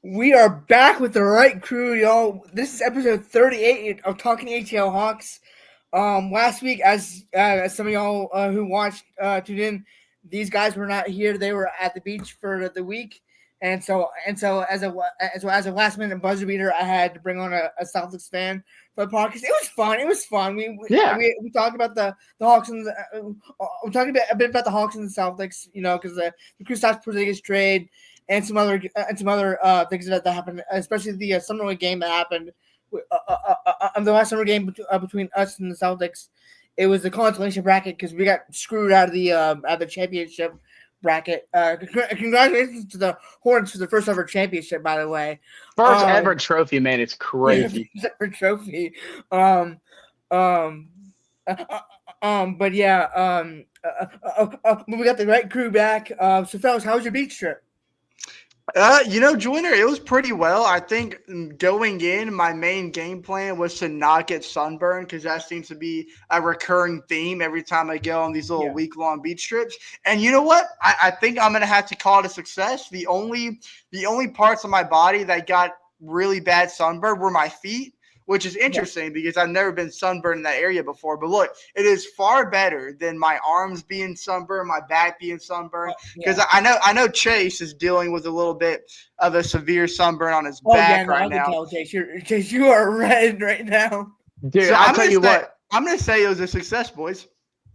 We are back with the right crew, y'all. This is episode 38 of Talking ATL Hawks. Last week, as some of y'all who watched tuned in, these guys were not here. They were at the beach for the week, and so as a last minute buzzer beater, I had to bring on a Celtics fan for the podcast. It was fun. It was fun. Yeah. We talked about the Hawks and we talked a bit about the Hawks and the Celtics, because the Kristaps Porzingis trade and some other things that happened, especially the summer league game that happened. The last summer game between us and the Celtics, it was the consolation bracket because we got screwed out of the championship bracket. Congratulations to the Hornets for the first ever championship, by the way. First ever trophy, man. It's crazy. First ever trophy. Um, um, but yeah, we got the right crew back. So, fellas, how was your beach trip? Joyner, it was pretty well. I think going in, my main game plan was to not get sunburned because that seems to be a recurring theme every time I go on these little week-long beach trips. And you know what? I think I'm going to have to call it a success. The only parts of my body that got really bad sunburn were my feet, which is interesting because I've never been sunburned in that area before. But look, it is far better than my arms being sunburned, my back being sunburned. Because I know Chase is dealing with a little bit of a severe sunburn on his back right now. Tell, Chase, you are red right now. Dude, so I'll tell you what. I'm going to say it was a success, boys.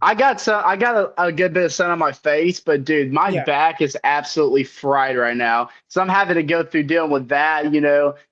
I got a good bit of sun on my face, but dude, my back is absolutely fried right now. So I'm having to go through dealing with that,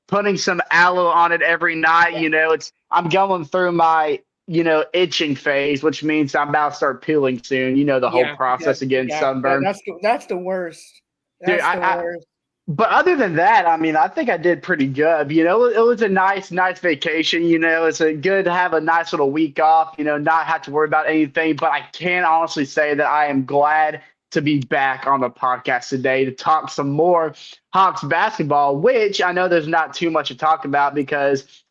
putting some aloe on it every night. I'm going through my, itching phase, which means I'm about to start peeling soon. The whole process of getting sunburned. That's the worst. That's the worst. But other than that, I mean, I think I did pretty good. It was a nice vacation. It's a good to have a nice little week off, not have to worry about anything. But I can honestly say that I am glad to be back on the podcast today to talk some more Hawks basketball, which I know there's not too much to talk about because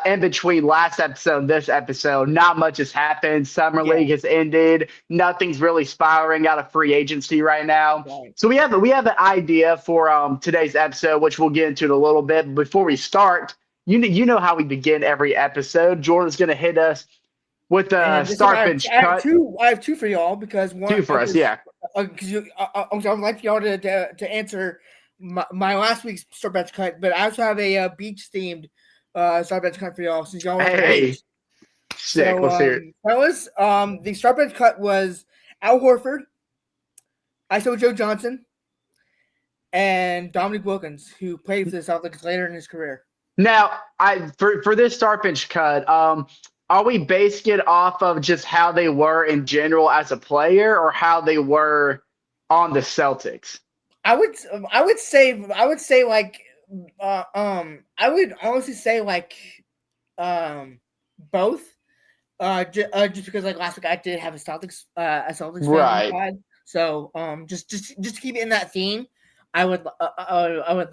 in between last episode and this episode, not much has happened. Summer League has ended. Nothing's really spiraling out of free agency right now. Right. So we have an idea for today's episode, which we'll get into in a little bit. Before we start, you know how we begin every episode. Jordan's going to hit us with a start bench cut. I have two for y'all because one. Two for us, yeah. Because I would like y'all to answer my last week's start bench cut, but I also have a beach themed start bench cut for y'all since y'all sick. So, let's hear it. Fellas, the start bench cut was Al Horford, ISO Joe Johnson, and Dominique Wilkins, who played for the Celtics later in his career. Now, for this start bench cut, are we basing it off of just how they were in general as a player, or how they were on the Celtics? I would say like. I would honestly say like both. Just because like last week I did have a Celtics right. fan. So just to keep it in that theme, I'm gonna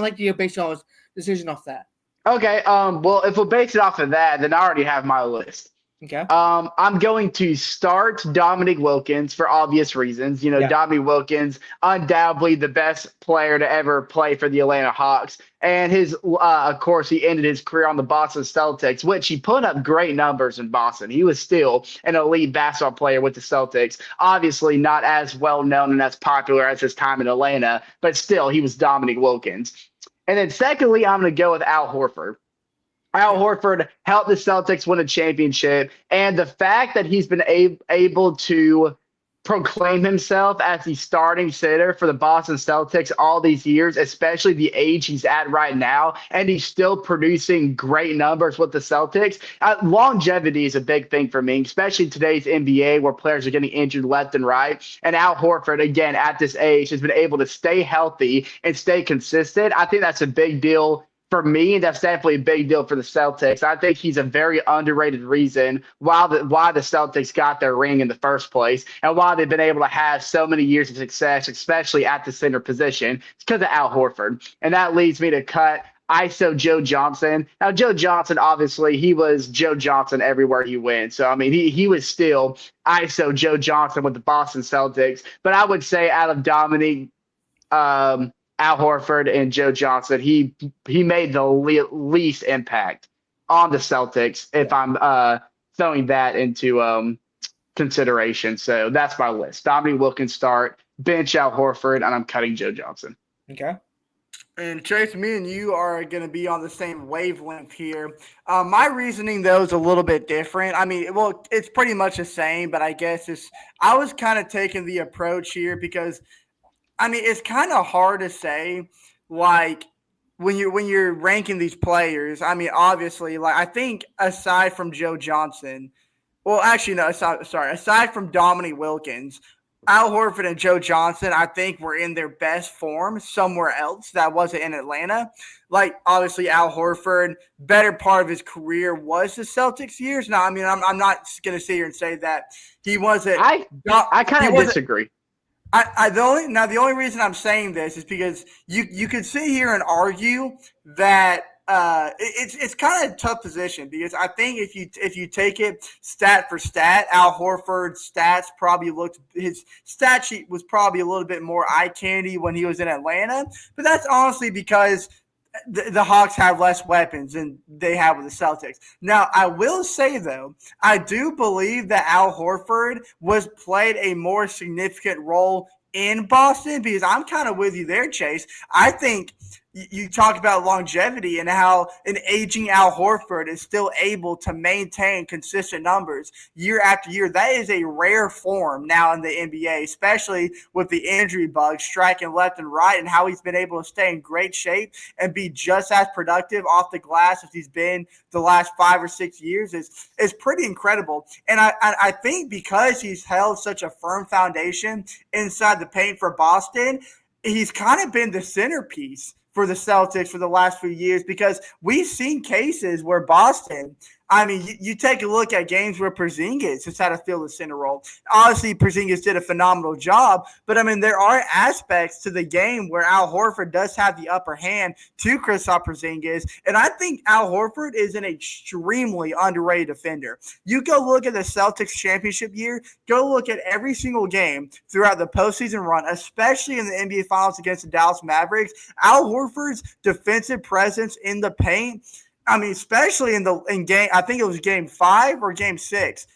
like you base y'all's decision off that. Okay. Well, if we'll base it off of that, then I already have my list. Okay. I'm going to start Dominique Wilkins for obvious reasons. Dominique Wilkins, undoubtedly the best player to ever play for the Atlanta Hawks. And of course, he ended his career on the Boston Celtics, which he put up great numbers in Boston. He was still an elite basketball player with the Celtics. Obviously not as well known and as popular as his time in Atlanta, but still he was Dominique Wilkins. And then secondly, I'm going to go with Al Horford. Al Horford helped the Celtics win a championship, and the fact that he's been able to proclaim himself as the starting center for the Boston Celtics all these years, especially the age he's at right now, and he's still producing great numbers with the Celtics. Longevity is a big thing for me, especially today's NBA where players are getting injured left and right. And Al Horford, again, at this age, has been able to stay healthy and stay consistent. I think that's a big deal for me, and that's definitely a big deal for the Celtics. I think he's a very underrated reason why the Celtics got their ring in the first place and why they've been able to have so many years of success, especially at the center position. It's because of Al Horford. And that leads me to cut ISO Joe Johnson. Now, Joe Johnson, obviously, he was Joe Johnson everywhere he went. So, I mean, he was still ISO Joe Johnson with the Boston Celtics. But I would say out of Dominique Al Horford and Joe Johnson. He made the least impact on the Celtics. If I'm throwing that into consideration, so that's my list. Dominique Wilkins start, bench Al Horford, and I'm cutting Joe Johnson. Okay. And Chase, me and you are going to be on the same wavelength here. My reasoning, though, is a little bit different. I mean, well, it's pretty much the same, but I guess I was kind of taking the approach here because, I mean, it's kind of hard to say, like, when you're ranking these players. I mean, obviously, like, I think aside from Joe Johnson, well, actually, no, aside from Dominique Wilkins, Al Horford and Joe Johnson, I think, were in their best form somewhere else that wasn't in Atlanta. Like, obviously, Al Horford, better part of his career was the Celtics years. Now, I mean, I'm not going to sit here and say that he wasn't. I kind of disagree. The only reason I'm saying this is because you could sit here and argue that it's kind of a tough position because I think if you take it stat for stat, Al Horford's stats his stat sheet was probably a little bit more eye candy when he was in Atlanta, but that's honestly because the Hawks have less weapons than they have with the Celtics. Now, I will say, though, I do believe that Al Horford played a more significant role in Boston because I'm kind of with you there, Chase. I think you talk about longevity and how an aging Al Horford is still able to maintain consistent numbers year after year. That is a rare form now in the NBA, especially with the injury bug striking left and right and how he's been able to stay in great shape and be just as productive off the glass as he's been the last 5 or 6 years is pretty incredible. And I think because he's held such a firm foundation inside the paint for Boston, he's kind of been the centerpiece for the Celtics for the last few years because we've seen cases where Boston, I mean, you take a look at games where Porzingis has had to fill the center role. Obviously, Porzingis did a phenomenal job, but I mean, there are aspects to the game where Al Horford does have the upper hand to Kristaps Porzingis, and I think Al Horford is an extremely underrated defender. You go look at the Celtics championship year, go look at every single game throughout the postseason run, especially in the NBA Finals against the Dallas Mavericks. Al Horford's defensive presence in the paint, I mean, especially in game, I think it was game 5 or game 6,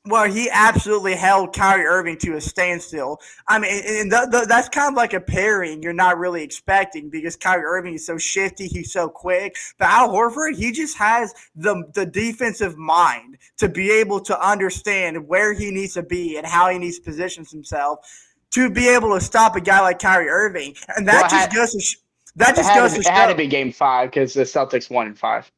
where he absolutely held Kyrie Irving to a standstill. I mean, and that's kind of like a pairing you're not really expecting because Kyrie Irving is so shifty, he's so quick. But Al Horford, he just has the defensive mind to be able to understand where he needs to be and how he needs to position himself to be able to stop a guy like Kyrie Irving. And that goes to show. It had to be game 5 because the Celtics won in 5.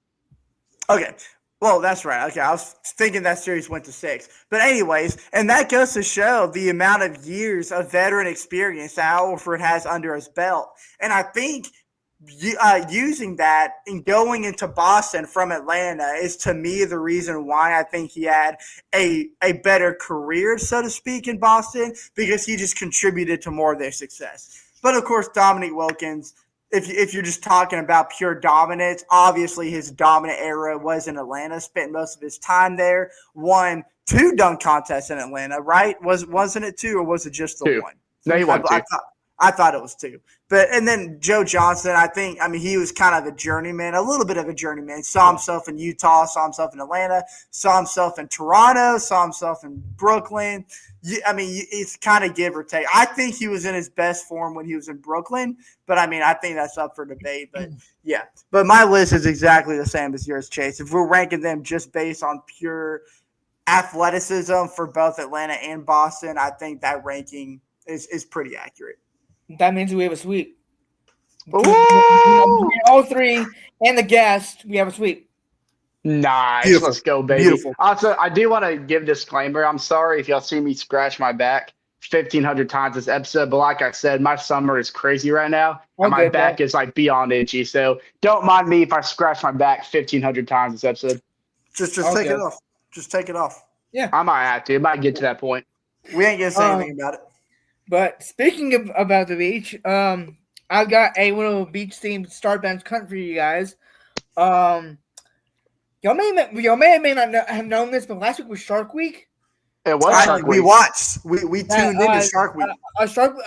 Okay. Well, that's right. Okay, I was thinking that series went to 6. But anyways, and that goes to show the amount of years of veteran experience that Al Horford has under his belt. And I think using that and going into Boston from Atlanta is, to me, the reason why I think he had a better career, so to speak, in Boston, because he just contributed to more of their success. But, of course, Dominique Wilkins, if you're just talking about pure dominance, obviously his dominant era was in Atlanta, spent most of his time there, won 2 dunk contests in Atlanta, right? Wasn't it 2 or was it just the 2. one? No, he won 2. I thought it was 2. And then Joe Johnson, I mean, he was kind of a journeyman, a little bit of a journeyman. Saw himself in Utah, saw himself in Atlanta, saw himself in Toronto, saw himself in Brooklyn. I mean, it's kind of give or take. I think he was in his best form when he was in Brooklyn, but I mean, I think that's up for debate. But yeah, but my list is exactly the same as yours, Chase. If we're ranking them just based on pure athleticism for both Atlanta and Boston, I think that ranking is pretty accurate. That means we have a sweep. Ooh! All 3 and the guest, we have a sweep. Nice. Beautiful. Let's go, baby. Beautiful. Also, I do want to give a disclaimer. I'm sorry if y'all see me scratch my back 1,500 times this episode, but like I said, my summer is crazy right now, and my back is like beyond itchy. So don't mind me if I scratch my back 1,500 times this episode. Just take it off. Just take it off. Yeah. I might have to. It might get to that point. We ain't going to say anything about it. But speaking about the beach, I've got a little beach-themed start bench cut for you guys. Y'all may or may not have known this, but last week was Shark Week. It was Shark We Week. watched. We tuned into Shark Week. Shark,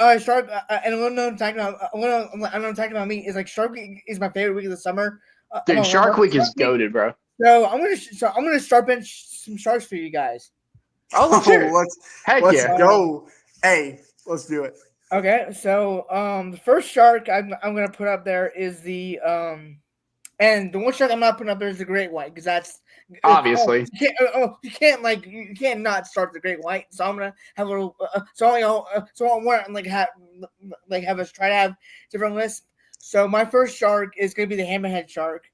and what I'm talking about me is like Shark Week is my favorite week of the summer. Dude, Shark Week is goated, bro. So I'm gonna start bench some sharks for you guys. Oh, let's hear it. Let's go. Hey, let's do it. Okay, so the first shark I'm gonna put up there is the and the one shark I'm not putting up there is the great white because that's obviously you can't not start the great white. So I'm gonna have a little so I want to have us try to have different lists. So my first shark is gonna be the hammerhead shark.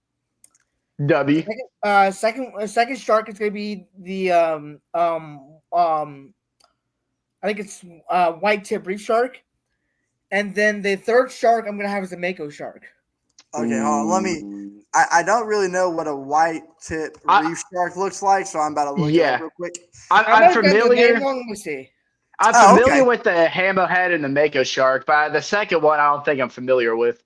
W. Second shark is gonna be the I think it's white tip reef shark, and then the third shark I'm gonna have is a mako shark. Okay, hold on. I don't really know what a white tip reef shark looks like, so I'm about to look it up real quick. I'm familiar. Let me see. I'm familiar with the hammerhead and the mako shark, but the second one I don't think I'm familiar with.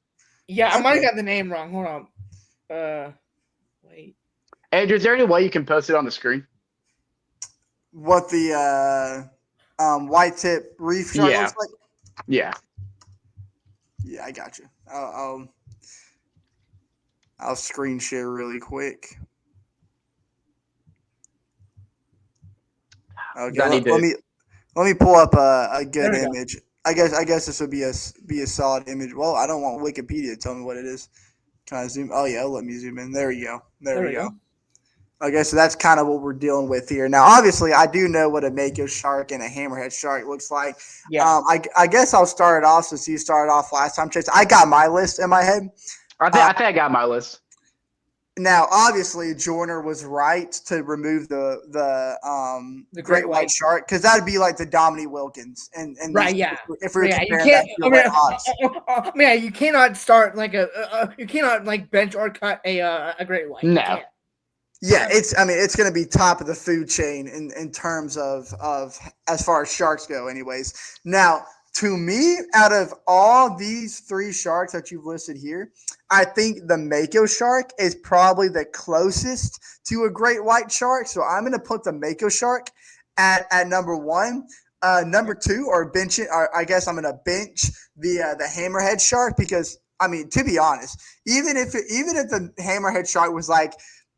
Yeah, I might have got the name wrong. Hold on. Wait. Andrew, is there any way you can post it on the screen? What the white tip reef shark looks like? Yeah. Yeah, I got you. I'll screen share really quick. Okay, let me pull up a good image. I guess this would be a solid image. Well, I don't want Wikipedia to tell me what it is. Can I zoom? Oh yeah, let me zoom in. There you go. There we go. Okay, so that's kind of what we're dealing with here. Now, obviously, I do know what a mako shark and a hammerhead shark looks like. Yeah. I guess I'll start it off since you started off last time, Chase. I got my list in my head. I think I got my list. Now, obviously, Joyner was right to remove the great white shark because that'd be like the Dominique Wilkins and right, yeah. If we were comparing that to Red Hawks. Yeah, you cannot start like you cannot like bench or cut a great white. No. Yeah, it's going to be top of the food chain in terms of as far as sharks go, anyways. Now, to me, out of all these three sharks that you've listed here, I think the mako shark is probably the closest to a great white shark. So I'm going to put the mako shark at number one. Number two, or bench it. Or I guess I'm going to bench the hammerhead shark because to be honest, even if the hammerhead shark was like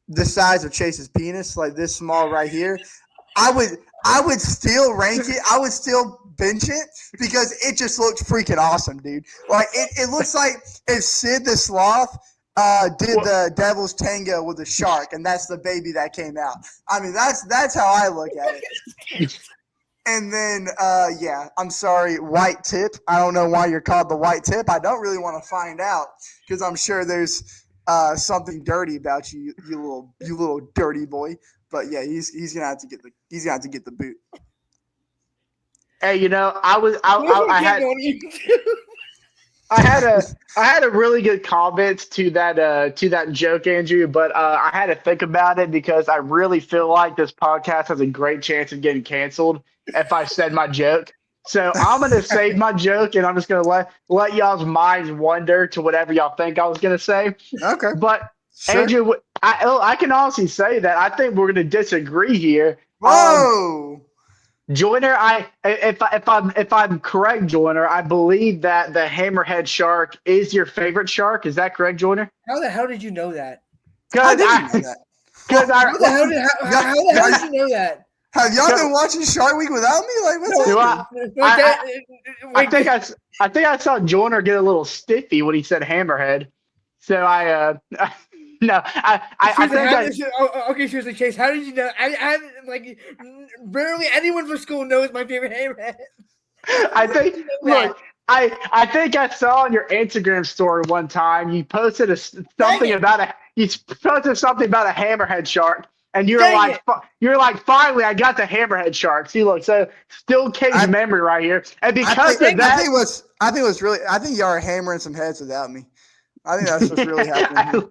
the size of Chase's penis, like this small right here, I would still rank it. I would still bench it because it just looks freaking awesome, dude. Like it looks like if Sid the Sloth did the Devil's Tango with a shark, and that's the baby that came out. That's how I look at it. And then I'm sorry, white tip. I don't know why you're called the white tip. I don't really want to find out because I'm sure there's something dirty about you, you little dirty boy. But yeah, he's gonna have to get the boot. Hey, I had a really good comment to that joke, Andrew, but I had to think about it because I really feel like this podcast has a great chance of getting canceled if I said my joke. So I'm gonna save my joke and I'm just gonna let y'all's minds wander to whatever y'all think I was gonna say. Okay. But sure. Andrew, I can honestly say that I think we're gonna disagree here. Whoa. Joyner, if I'm correct, Joyner, I believe that the hammerhead shark is your favorite shark. Is that correct, Joyner? How the hell did you know that? How the hell did you know that? Have y'all been watching Shark Week without me? Like, what's I think I saw Joyner get a little stiffy when he said hammerhead. So I okay, seriously, Chase, how did you know? I like barely anyone from school knows my favorite hammerhead. I think I think I saw on your Instagram story one time you posted something about a hammerhead shark, and you're like, finally, I got the hammerhead shark. See, look, so still cage memory right here, and because of that, I think y'all are hammering some heads without me. I think that's what's really happening.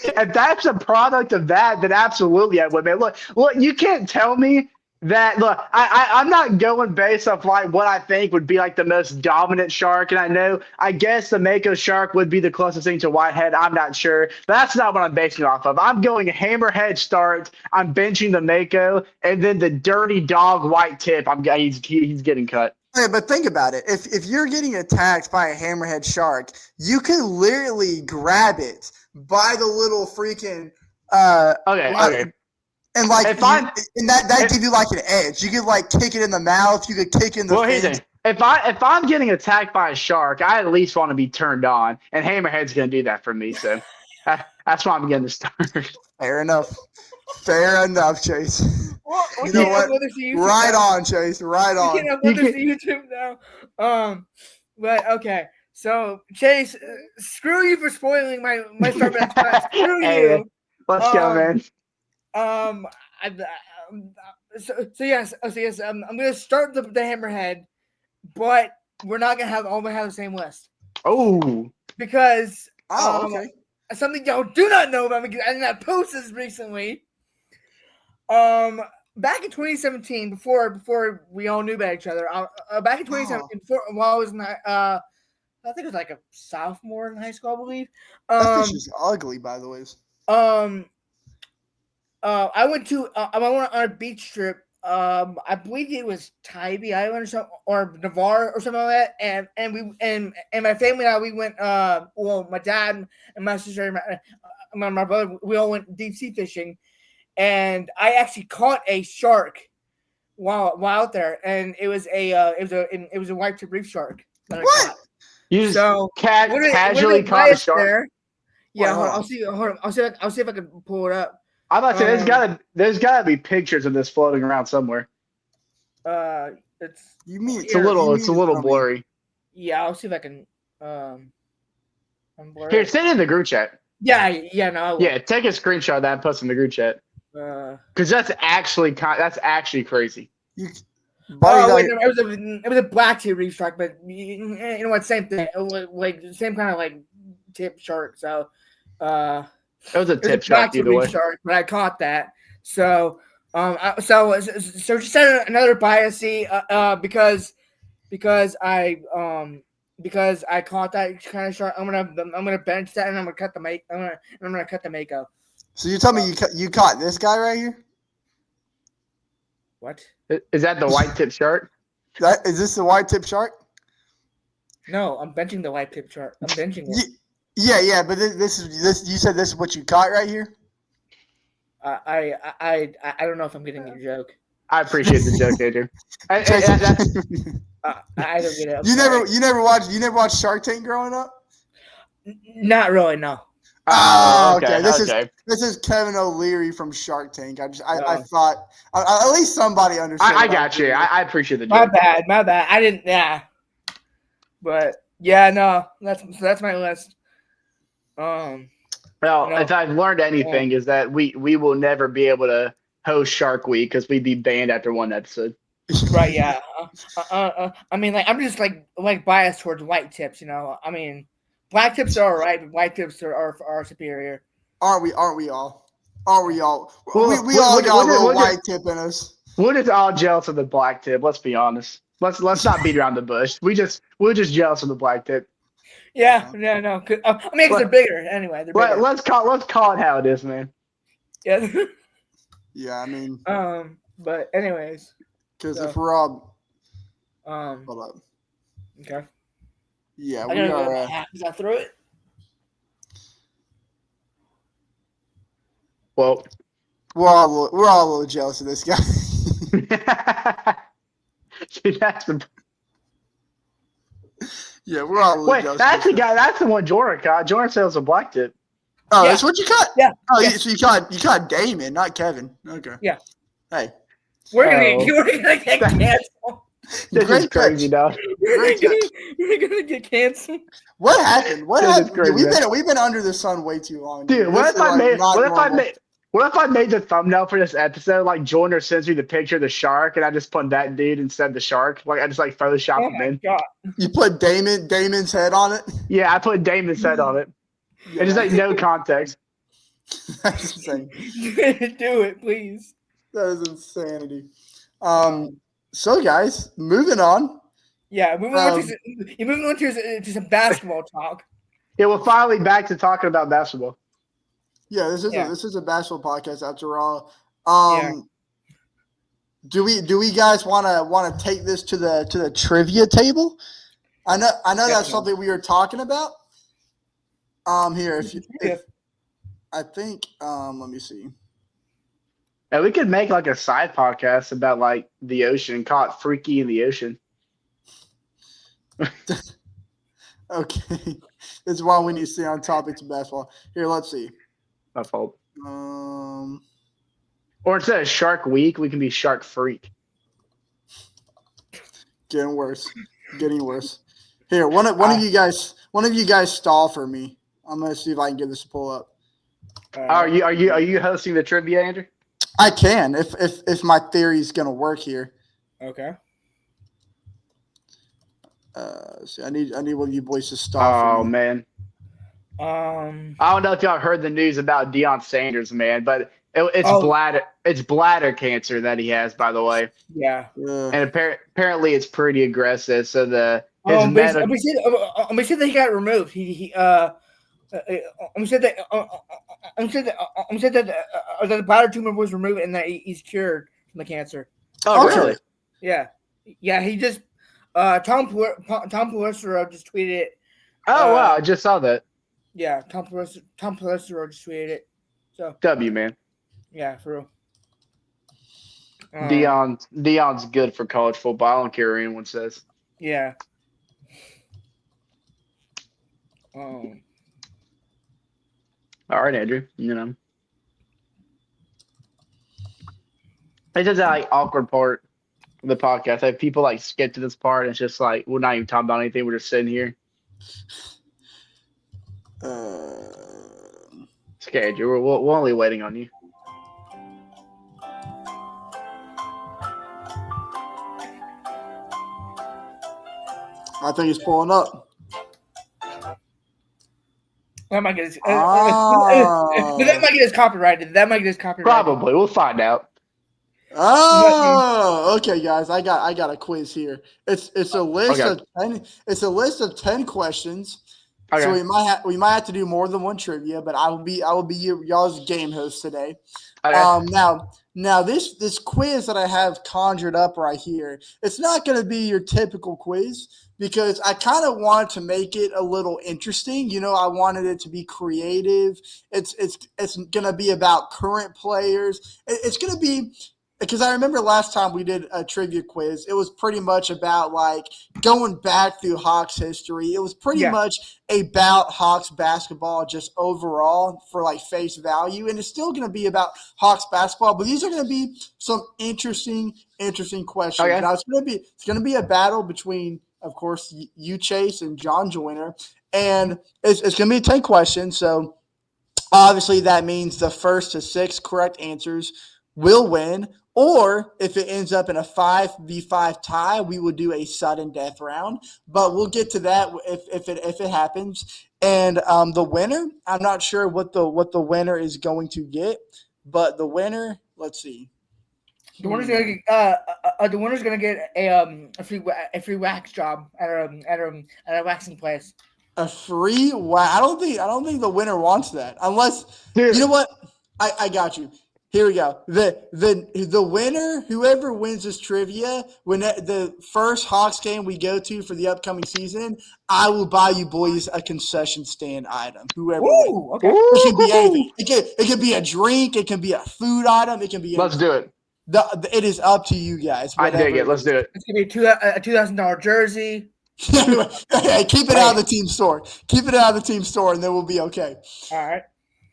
If that's a product of that, then absolutely I would. Man, look, you can't tell me That look, I'm not going based off like what I think would be like the most dominant shark, and I guess the mako shark would be the closest thing to whitehead. I'm not sure, but that's not what I'm basing it off of. I'm going hammerhead start. I'm benching the mako, and then the dirty dog white tip. He's getting cut. Yeah, but think about it. If you're getting attacked by a hammerhead shark, you can literally grab it by the little freaking Okay. And like, that give you like an edge. You could like kick it in the mouth. You could kick in the fins. If I'm getting attacked by a shark, I at least want to be turned on, and Hammerhead's gonna do that for me. So that's why I'm getting the start. Fair enough, Chase. Well, you know what? Right on, Chase. Right on. You can't upload this to YouTube now. But okay. So Chase, screw you for spoiling my start match class. Screw you. Let's go, man. Yes. I'm gonna start the hammerhead, but we're not gonna have all the same list. Oh, because okay. Something y'all do not know about me because I did not post this recently. Back in 2017, before we all knew about each other, back in 2017, while I was in I think it was like a sophomore in high school, I believe. That fish is ugly, by the way. I went on a beach trip. I believe it was Tybee Island or Navarre or something like that. And my family and I, we went. My dad and my sister and my brother, we all went deep sea fishing, and I actually caught a shark while out there, and it was a white tip reef shark that I caught. You just casually caught a shark. There. Yeah, hold on. I'll see if I can pull it up. I'm about to say there's gotta be pictures of this floating around somewhere. It's a little blurry. Yeah, I'll see if I can. Here, send it in the group chat. Yeah, no. Yeah, take a screenshot of that and post in the group chat. Because that's actually crazy. It was a black tip reef shark, but you know what? Same thing, like same kind of like tip shark. So, it was a tip shark either way. Shark, but I caught that. So, so just set another biasy, because I caught that kind of shark. I'm gonna bench that, and I'm gonna cut the mako. So you tell me you caught this guy right here? What? Is that the white tip shark? Is this the white tip shark? No, I'm benching the white tip shark. I'm benching it. Yeah, but this. You said this is what you caught right here. I don't know if I'm getting your joke. I appreciate the joke, Andrew. I don't get it. You never watched Shark Tank growing up? Not really, no. Oh, okay. This is Kevin O'Leary from Shark Tank. I thought at least somebody understood. I got you. I appreciate the joke. My bad. I didn't. Yeah. But yeah, no. That's my list. If I've learned anything, is that we will never be able to host Shark Week because we'd be banned after one episode. Right? Yeah. I mean, like I'm just like biased towards white tips. You know. I mean, black tips are alright, but white tips are superior. Aren't we all? We all got a little white tip in us. We're just all jealous of the black tip. Let's be honest. Let's not beat around the bush. We're just jealous of the black tip. Yeah, no. I mean, because they're bigger anyway. They're bigger. Let's call it how it is, man. Yeah. Yeah, I mean. But anyways. Because if we're all. Hold up. Okay. Yeah, we are. Is that through it? Well, we're all a little jealous of this guy. See, that's the. Yeah, we're all a little jealous. That's the guy. That's the one Jordan caught. Jordan says a black tip. Oh, yeah. That's what you caught? Yeah. Oh, yeah. So you caught Damon, not Kevin. Okay. Yeah. Hey. We're gonna get canceled. This is crazy, dog. We're gonna get canceled. What happened? We've been under the sun way too long. Dude, what if I made the thumbnail for this episode like Jordan sends me the picture of the shark and I just put that dude instead of the shark? Like I just like Photoshop him in. God. You put Damon's head on it? Yeah, I put Damon's head on it. Yeah. It just like no context. That's insane. Do it, please. That is insanity. So guys, moving on. Yeah, moving on to some basketball talk. Yeah, we're finally back to talking about basketball. Yeah, this Yeah. is a basketball podcast after all. Yeah. Do we guys wanna take this to the trivia table? I know that's Definitely. something we were talking about. Here if I think let me see. And we could make like a side podcast about like the ocean, call it Freaky in the Ocean. Okay, this is why we need to stay on topics of basketball. Here, let's see. My fault. Um, Or instead of Shark Week, we can be Shark Freak. getting worse. Here, one of you guys stall for me. I'm gonna see if I can get this to pull up. Are you hosting the trivia, Andrew? I can if my theory is gonna work here. Okay. See, I need one of you boys to stall for me. Oh man. I don't know if y'all heard the news about Deion Sanders, man, but it's bladder cancer that he has, by the way. Yeah. And apparently it's pretty aggressive. So I'm gonna say that he got removed. I'm said that the bladder tumor was removed and that he's cured from the cancer. Oh, really? Yeah. He just Tom Pelissero just tweeted it. Oh wow, I just saw that. Yeah, Tom Pelissero just tweeted it. So W, man. Yeah, for real. Deion's good for college football. I don't care what anyone says. Yeah. All right, Andrew. It's just that like awkward part of the podcast. Like people like skip to this part, and it's just like we're not even talking about anything. We're just sitting here. It's okay, Andrew. We're only waiting on you. I think he's pulling up. That might get us copyrighted. Probably. We'll find out. Oh, okay, guys. I got a quiz here. It's a list Okay. of 10. It's a list of 10 questions. Okay. So we might have to do more than one trivia, but I will be y'all's game host today. Okay. Now this quiz that I have conjured up right here, it's not going to be your typical quiz because I kind of wanted to make it a little interesting. I wanted it to be creative. It's going to be about current players. It's going to be because I remember last time we did a trivia quiz, it was pretty much about like going back through Hawks history. It was pretty much about Hawks basketball just overall for like face value. And it's still going to be about Hawks basketball, but these are going to be some interesting questions. Okay. Now it's going to be a battle between, of course, you, Chase, and John Joyner. And it's going to be 10 questions. So obviously that means the first to 6 correct answers will win. Or if it ends up in a 5v5 tie, we will do a sudden death round. But we'll get to that if it happens. And the winner, I'm not sure what the winner is going to get, but the winner, let's see. The winner's gonna get a free wax job at a waxing place. A free wax? I don't think the winner wants that unless you know what. I got you. Here we go. The winner, whoever wins this trivia, when the first Hawks game we go to for the upcoming season, I will buy you boys a concession stand item. Whoever wins. Okay. It can be anything. It can be a drink. It can be a food item. It can be. Let's do it. It is up to you guys. I dig it. Let's do it. It's gonna be a $2,000 jersey. Hey, keep it out of the team store. Keep it out of the team store, and then we'll be okay. All right.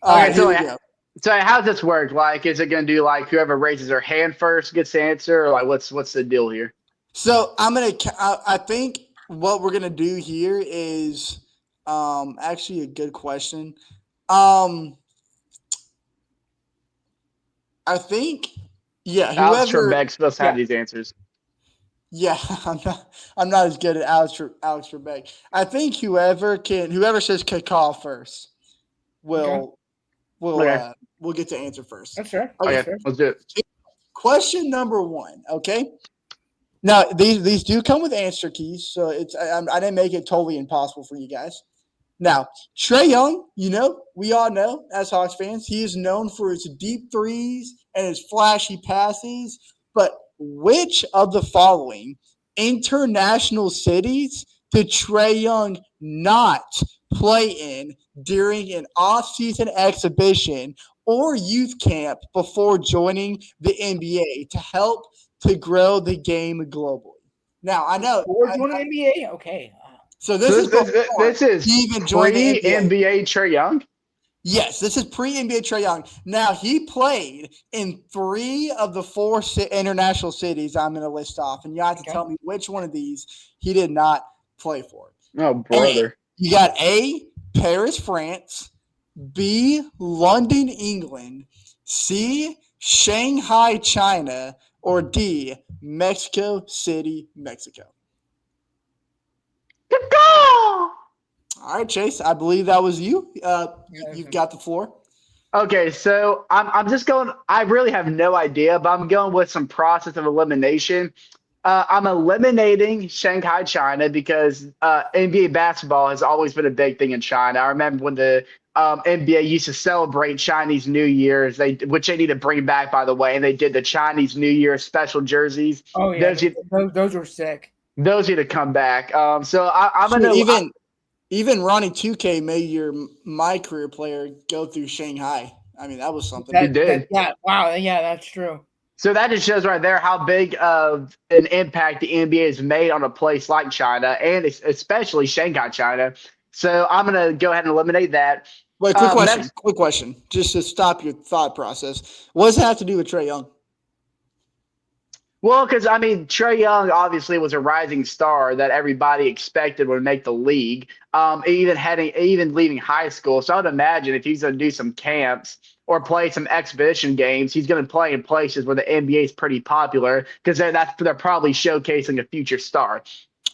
All right. Here we go. So how's this work? Like, is it going to do like whoever raises their hand first gets the answer, or like what's the deal here? So I think what we're gonna do here is actually a good question. I think whoever Alex Trebek's supposed to have these answers. Yeah, I'm not as good at Alex Trebek. I think whoever says call first will. We'll get to answer first. That's fair. Okay, let's do it. question number 1. Okay. Now these do come with answer keys, so I didn't make it totally impossible for you guys. Now, Trae Young, we all know as Hawks fans, he is known for his deep threes and his flashy passes. But which of the following international cities did Trae Young not play in during an off-season exhibition or youth camp before joining the NBA to help to grow the game globally? Now, I know. Or joining the NBA? Okay. So this is even joined the NBA Trae Young? Yes, this is pre-NBA Trae Young. Now, he played in 3 of the 4 international cities I'm going to list off, and you have to tell me which one of these he did not play for. Oh, brother. You got A, Paris, France, B, London, England, C, Shanghai, China, or D, Mexico City, Mexico. All right, Chase, I believe that was you. You've got the floor. Okay, so I'm just going – I really have no idea, but I'm going with some process of elimination. I'm eliminating Shanghai, China, because NBA basketball has always been a big thing in China. I remember when the NBA used to celebrate Chinese New Year's, which they need to bring back, by the way, and they did the Chinese New Year special jerseys. Oh, yeah, those were sick. Those need to come back. So I'm going to – Even Ronnie 2K made my career player go through Shanghai. I mean, that was something. He did. Wow. Yeah, that's true. So that just shows right there how big of an impact the NBA has made on a place like China, and especially Shanghai, China. So I'm going to go ahead and eliminate that. Wait, quick question. Just to stop your thought process. What does it have to do with Trae Young? Well, because, I mean, Trae Young obviously was a rising star that everybody expected would make the league, even leaving high school. So I would imagine if he's going to do some camps or play some exhibition games, he's going to play in places where the NBA is pretty popular because they're probably showcasing a future star.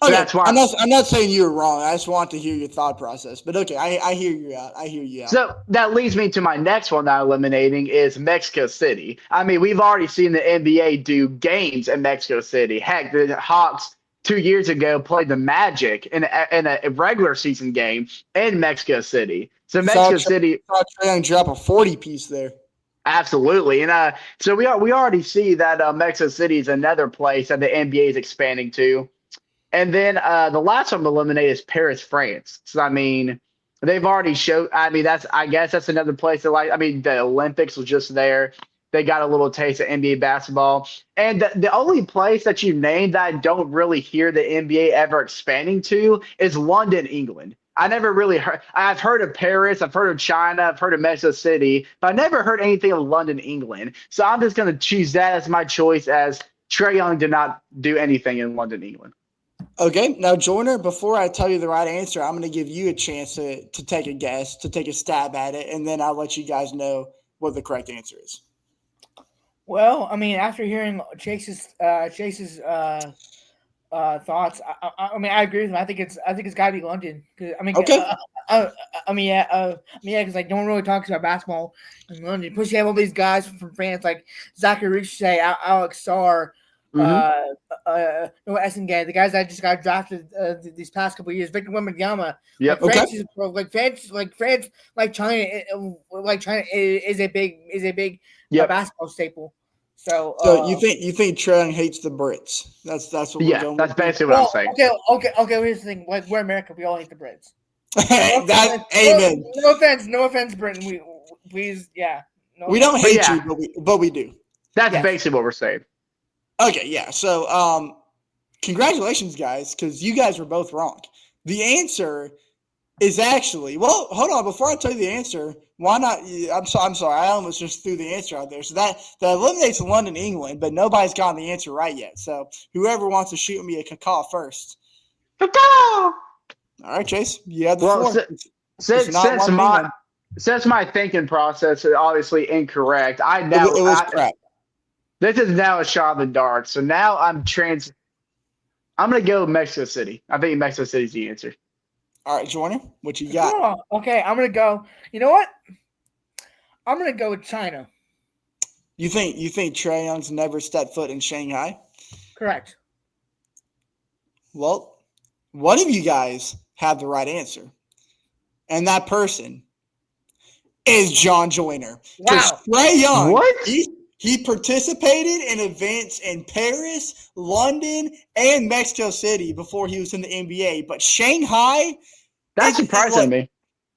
So okay, that's why I'm not saying you were wrong. I just want to hear your thought process. But okay, I hear you out. So that leads me to my next one that I'm eliminating is Mexico City. I mean, we've already seen the NBA do games in Mexico City. Heck, the Hawks 2 years ago played the Magic in a regular season game in Mexico City. So Mexico City saw Trae Young drop a 40-piece there. Absolutely. And so we already see that Mexico City is another place that the NBA is expanding to. And then the last one to eliminate is Paris, France. So, I mean, they've already showed – I mean, I guess that's another place that – I mean, the Olympics was just there. They got a little taste of NBA basketball. And the only place that you named that I don't really hear the NBA ever expanding to is London, England. I never really heard – I've heard of Paris. I've heard of China. I've heard of Mexico City. But I never heard anything of London, England. So I'm just going to choose that as my choice, as Trae Young did not do anything in London, England. Okay, now Joyner, before I tell you the right answer, I'm going to give you a chance to take a guess, to take a stab at it, and then I'll let you guys know what the correct answer is. Well, I mean, after hearing Chase's thoughts, I mean, I agree with him. I think it's got to be London. I mean, okay. Because like no one really talks about basketball in London. Plus, you have all these guys from France, like Zachary Richey, Alex Sarr. Essengay, the guys that just got drafted these past couple of years, Victor Wembanyama. Yep. China is a big basketball staple. So you think Trae Young hates the Brits? That's what we're going that's with. basically what I'm saying. Okay. Here's the thing: like we're America, we all hate the Brits. Amen. No offense, Britain. We don't hate you, but we do. That's basically what we're saying. Okay, yeah. So, congratulations, guys, because you guys were both wrong. The answer is actually – well, hold on. Before I tell you the answer, why not – I'm sorry. I almost just threw the answer out there. So that eliminates London, England, but nobody's gotten the answer right yet. So whoever wants to shoot me a caw first. Caw! All right, Chase. You have the floor. Since my thinking process is obviously incorrect, it was correct. This is now a shot in the dark. So now I'm going to go Mexico City. I think Mexico City's the answer. All right, Jordan, what you got? Okay, I'm going to go. You know what? I'm going to go with China. You think Trae Young's never stepped foot in Shanghai? Correct. Well, one of you guys have the right answer. And that person is John Joyner. Because Wow. Trae Young, What? he participated in events in Paris, London, and Mexico City before he was in the NBA. But Shanghai, That's surprising to me.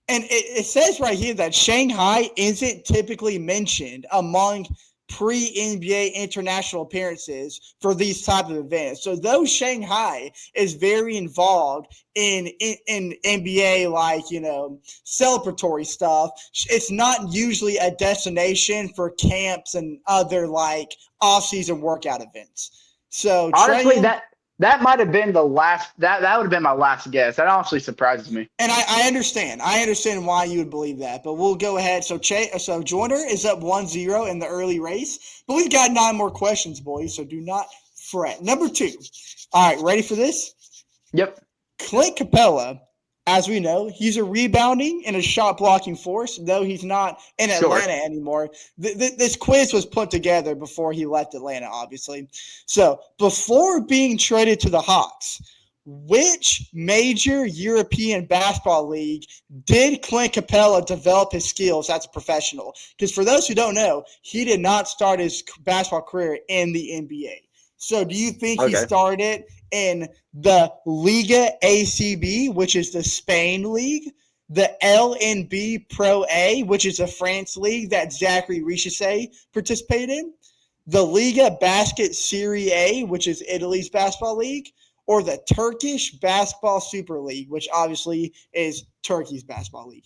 and it says right here that Shanghai isn't typically mentioned among pre-NBA international appearances for these type of events. So though Shanghai is very involved in NBA, like, celebratory stuff, it's not usually a destination for camps and other like off-season workout events. So Honestly, Trae, that might have been the last. That would have been my last guess. That honestly surprises me. and I understand. I understand why you would believe that, but we'll go ahead. So Joyner is up 1-0 in the early race, but we've got 9 more questions, boys, so do not fret. Number 2. All right, ready for this? Yep. Clint Capella, as we know, he's a rebounding and a shot blocking force, though he's not in Atlanta anymore. This quiz was put together before he left Atlanta, obviously. So before being traded to the Hawks, which major European basketball league did Clint Capella develop his skills as a professional? Because for those who don't know, he did not start his basketball career in the NBA. So do you think he started in the Liga ACB, which is the Spain league, the LNB Pro A, which is a France league that Zachary Richesay participated in, the Liga Basket Serie A, which is Italy's basketball league, or the Turkish Basketball Super League, which obviously is Turkey's basketball league?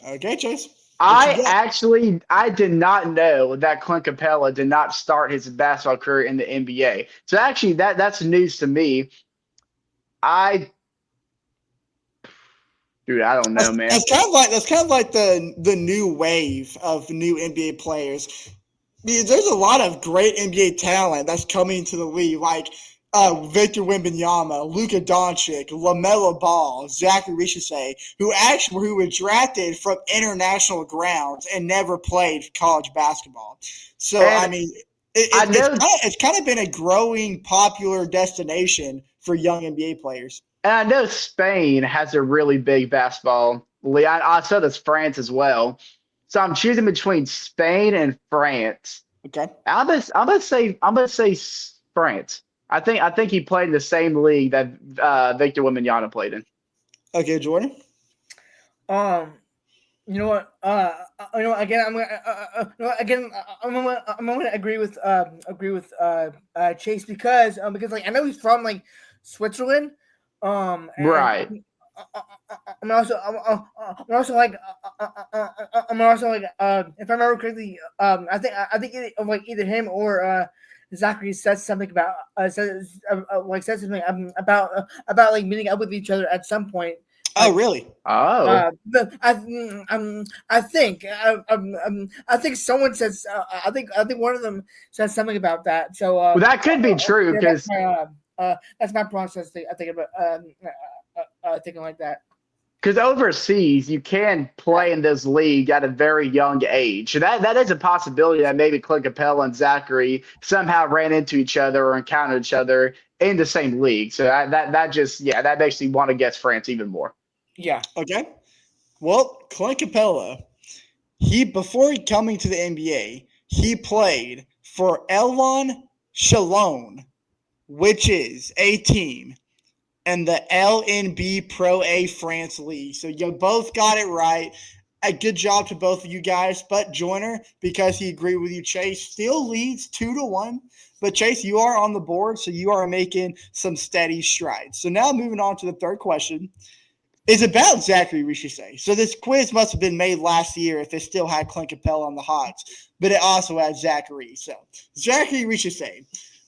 Okay, Chase. I did not know that Clint Capella did not start his basketball career in the NBA. So actually, that's news to me. Dude, I don't know, man. That's kind of like the new wave of new NBA players. Because there's a lot of great NBA talent that's coming to the league, like Victor Wembanyama, Luka Doncic, LaMelo Ball, Zachary Richesay, who were drafted from international grounds and never played college basketball. So, I mean, it's kind of been a growing popular destination for young NBA players. And I know Spain has a really big basketball league. I saw this France as well. So I'm choosing between Spain and France. Okay. I'm gonna say France. I think he played in the same league that Victor Wembanyama played in. Okay, Jordan. You know what? Again, I'm gonna agree with Chase because like I know he's from like Switzerland. Right. I'm also like if I remember correctly, I think either him or Zachary said something about said something about like meeting up with each other at some point. Oh, really? Oh. I think someone says I think one of them says something about that. So well, that could be true because that's my process. I think about thinking like that. Because overseas, you can play in this league at a very young age. So that is a possibility that maybe Clint Capella and Zachary somehow ran into each other or encountered each other in the same league. So that makes me want to guess France even more. Yeah. Okay. Well, Clint Capella, before coming to the NBA, he played for Elon Chalon, which is a team in the LNB Pro A France League. So you both got it right. A good job to both of you guys. But Joyner, because he agreed with you, Chase, still leads 2-1. But Chase, you are on the board, so you are making some steady strides. So now moving on to the third question is about Zachary Richesay. So this quiz must have been made last year if it still had Clint Capella on the Hawks, but it also had Zachary. So Zachary Richesay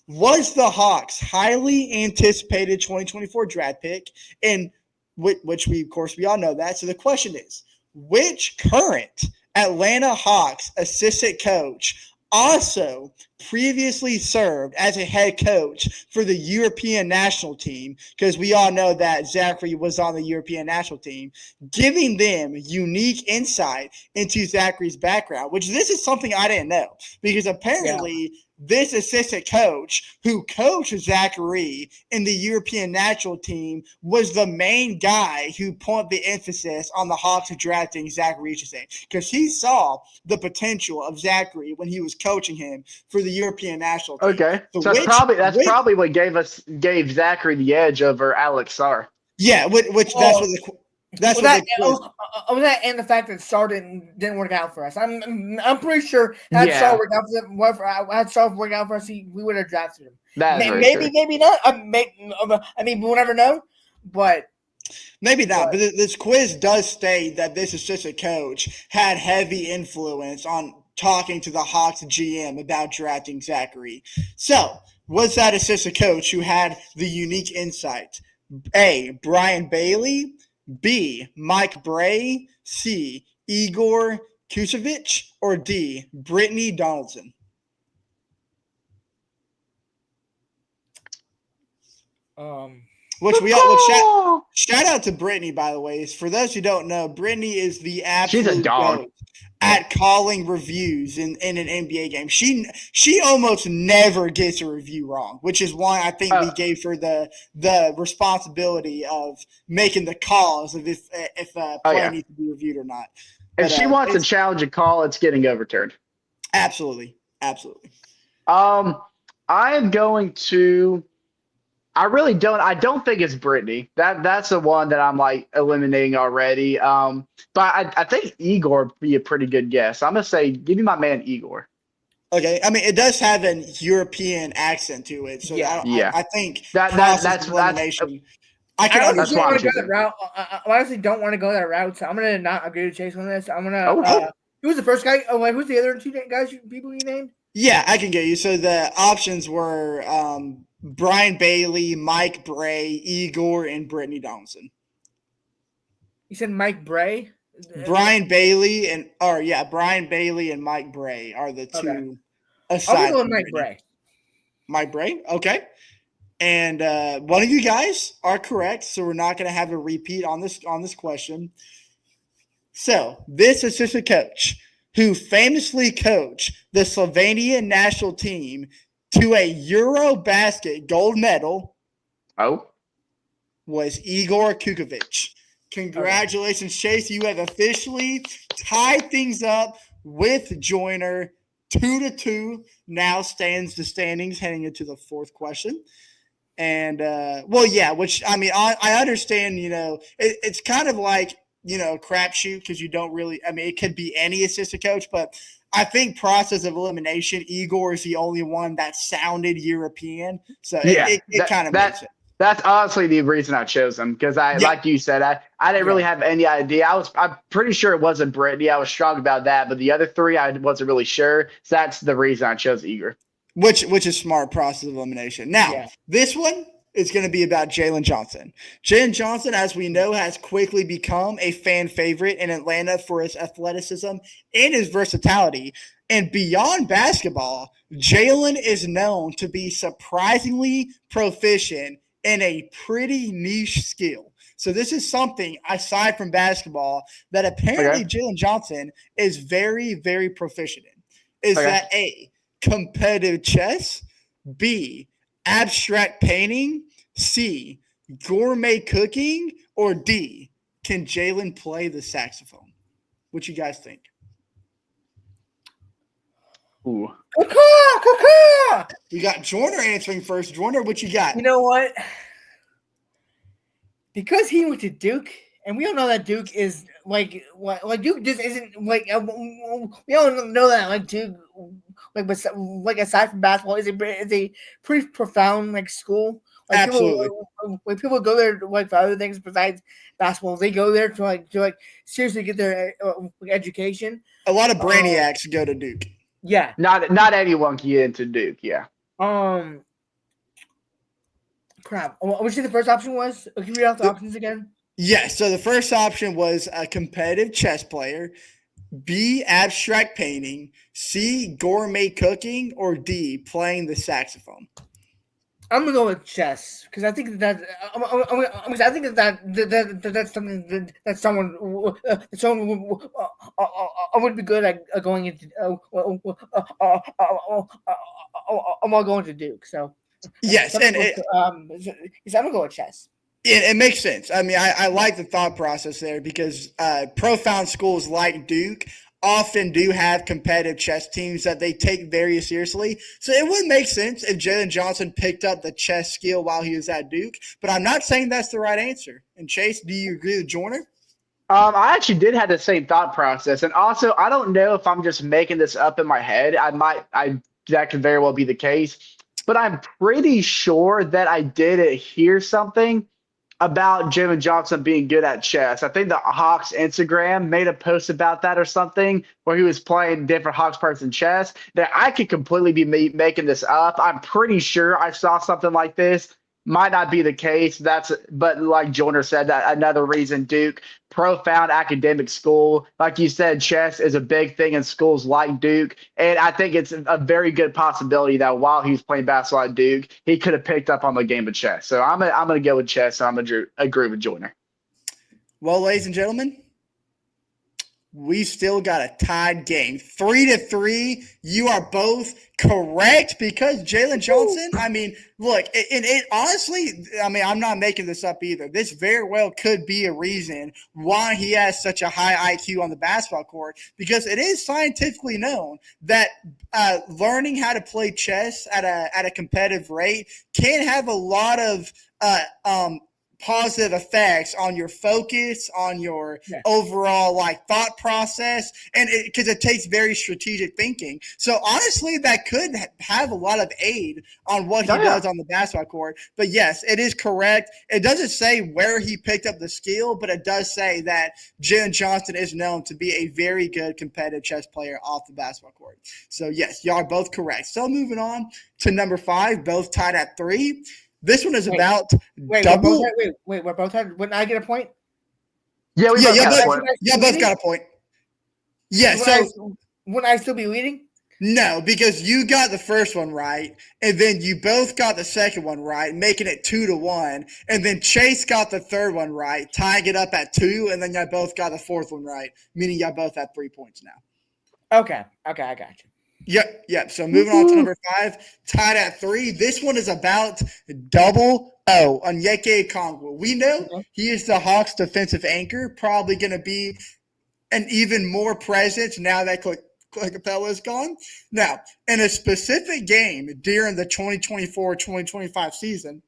was the Hawks' highly anticipated 2024 draft pick, and which we all know that. So the question is, which current Atlanta Hawks assistant coach also previously served as a head coach for the European national team, because we all know that Zachary was on the European national team, giving them unique insight into Zachary's background, which this is something I didn't know, because apparently this assistant coach who coached Zachary in the European national team was the main guy who put the emphasis on the Hawks drafting Zachary Richardson, because he saw the potential of Zachary when he was coaching him for the European national team. Okay, so that's probably what gave Zachary the edge over Alex Sarr. Yeah, which that's what that and the fact that Sarr didn't work out for us. I'm pretty sure had Sarr worked out for us, we would have drafted him. Maybe not. I mean, we'll never know. But maybe not. But this quiz does state that this assistant coach had heavy influence on talking to the Hawks GM about drafting Zachary. So, was that assistant coach who had the unique insight? A, Brian Bailey. B, Mike Bray. C, Igor Kusevich. Or D, Brittany Donaldson? Which shout out to Brittany, by the way. For those who don't know, Brittany is the absolute GOAT at calling reviews in an NBA game. She almost never gets a review wrong, which is why I think we gave her the responsibility of making the calls of if a play needs to be reviewed or not. If she wants to challenge a call, it's getting overturned. Absolutely. I am going to. I don't think it's Brittany. That's the one that I'm like eliminating already. But I think Igor would be a pretty good guess. I'm gonna say, give me my man Igor. Okay, I mean it does have an European accent to it, so I think that's elimination. I honestly don't want to go that route. I honestly don't want to go that route, so I'm gonna not agree with Chase on this. I'm gonna. Who was the first guy? Oh, wait, who's the other two people you named? Yeah, I can get you. So the options were Brian Bailey, Mike Bray, Igor, and Brittany Donaldson. You said Mike Bray? Brian Bailey and Mike Bray are the two. Aside from Mike Bray. Mike Bray? Okay. And one of you guys are correct, so we're not going to have a repeat on this question. So this assistant coach who famously coached the Slovenian national team to a Eurobasket gold medal was Igor Kukovic. Congratulations, Chase. You have officially tied things up with Joyner 2-2. Now stands the standings heading into the fourth question. And, which, I mean, I understand, it's kind of like, crapshoot because you don't really, I mean, it could be any assistant coach, but I think process of elimination, Igor is the only one that sounded European. So it kind of makes it. That's honestly the reason I chose him because like you said, I didn't really have any idea. I'm pretty sure it wasn't Brittany. I was strong about that, but the other three I wasn't really sure. So that's the reason I chose Igor. Which is smart process of elimination. Now, this one is going to be about Jalen Johnson. Jalen Johnson, as we know, has quickly become a fan favorite in Atlanta for his athleticism and his versatility. And beyond basketball, Jalen is known to be surprisingly proficient in a pretty niche skill. So this is something, aside from basketball, that apparently Jalen Johnson is very, very proficient in. Is that A, competitive chess, B, abstract painting, C, gourmet cooking, or D, can Jalen play the saxophone? What you guys think? Ooh. We got Joyner answering first. Joyner, what you got? You know what? Because he went to Duke, and we all know that Duke is like Duke just isn't like we all know that like Duke like aside from basketball is a pretty profound like school. Like Absolutely. People go there like for other things besides basketball, they go there to seriously get their education. A lot of brainiacs go to Duke. Yeah, not anyone can get into Duke. Yeah. Crap. What was the first option was? Can you read out the options again? Yes. So the first option was a competitive chess player. B, abstract painting, C, gourmet cooking, or D, playing the saxophone? I'm gonna go with chess because I think I think that's something that someone would be good at going into while going to Duke. So Yes, and I'm gonna go with chess. it makes sense. I mean, I like the thought process there because profound schools like Duke often do have competitive chess teams that they take very seriously. So it would make sense if Jalen Johnson picked up the chess skill while he was at Duke. But I'm not saying that's the right answer. And Chase, do you agree with Joyner? I actually did have the same thought process, and also I don't know if I'm just making this up in my head. That could very well be the case, but I'm pretty sure that I did hear something about Jalen Johnson being good at chess. I think the Hawks Instagram made a post about that or something where he was playing different Hawks parts in chess. That I could completely be making this up. I'm pretty sure I saw something like this. Might not be the case. But like Joyner said, that another reason Duke, profound academic school. Like you said, chess is a big thing in schools like Duke. And I think it's a very good possibility that while he was playing basketball at Duke, he could have picked up on the game of chess. So I'm gonna go with chess. So I'm gonna agree with Joyner. Well, ladies and gentlemen, we still got a tied game. 3-3. You are both correct because Jalen Johnson, I mean, look, it honestly, I mean, I'm not making this up either. This very well could be a reason why he has such a high IQ on the basketball court because it is scientifically known that learning how to play chess at a competitive rate can have a lot of positive effects on your focus, on your overall like thought process, and because it takes very strategic thinking. So honestly, that could have a lot of aid on what he does on the basketball court. But yes, it is correct. It doesn't say where he picked up the skill, but it does say that Jalen Johnson is known to be a very good competitive chess player off the basketball court. So yes, y'all are both correct. So moving on to number 5, both tied at 3. This one is about double. We're both had. When I get a point? Yeah, we both got a point. Yeah, both got a point. Yeah, would I still be leading? No, because you got the first one right, and then you both got the second one right, making it 2-1, and then Chase got the third one right, tying it up at 2, and then y'all both got the fourth one right, meaning y'all both have 3 points now. Okay, I got you. Yep. So moving on to number 5, tied at 3. This one is about double O on Onyeka Okongwu. We know he is the Hawks' defensive anchor, probably going to be an even more presence now that Clint Capella is gone. Now, in a specific game during the 2024-2025 season,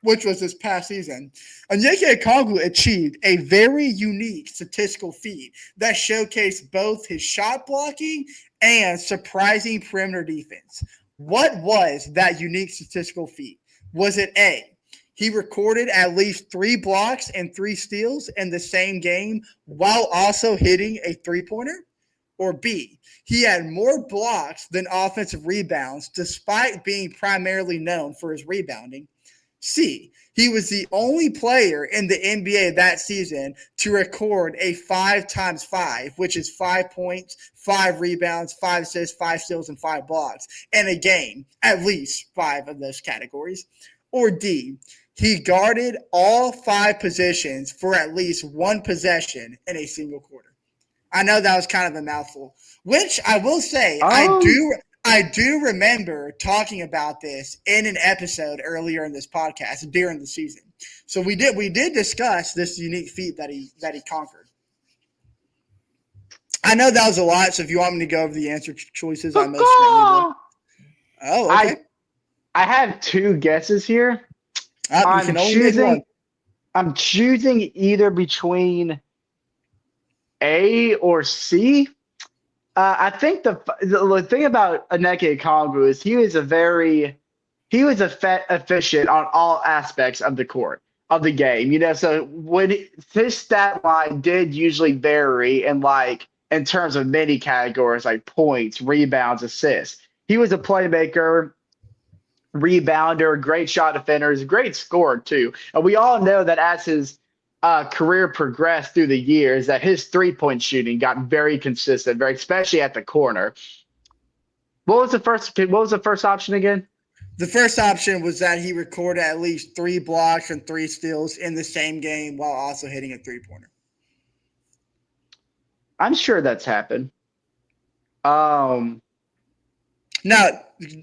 which was this past season, Onyeka Okongwu achieved a very unique statistical feat that showcased both his shot blocking and surprising perimeter defense. What was that unique statistical feat? Was it A, he recorded at least 3 blocks and 3 steals in the same game while also hitting a three-pointer? Or B, he had more blocks than offensive rebounds despite being primarily known for his rebounding? C, he was the only player in the NBA that season to record a 5x5, which is 5 points, 5 rebounds, 5 assists, 5 steals, and 5 blocks in a game, at least 5 of those categories. Or D, he guarded all 5 positions for at least 1 possession in a single quarter. I know that was kind of a mouthful, which I will say I do remember talking about this in an episode earlier in this podcast during the season. So we did discuss this unique feat that he conquered. I know that was a lot, so if you want me to go over the answer choices, I most certainly will. Oh, okay. I have 2 guesses here. I'm choosing either between A or C. I think the thing about Onyeka Okongwu is he was efficient on all aspects of the court of the game. You know, so when his stat line did usually vary in terms of many categories like points, rebounds, assists. He was a playmaker, rebounder, great shot defender, great scorer too. And we all know that as his career progressed through the years, that his 3-point shooting got very consistent, very especially at the corner. What was the first option again? The first option was that he recorded at least 3 blocks and 3 steals in the same game while also hitting a 3-pointer. I'm sure that's happened. Now,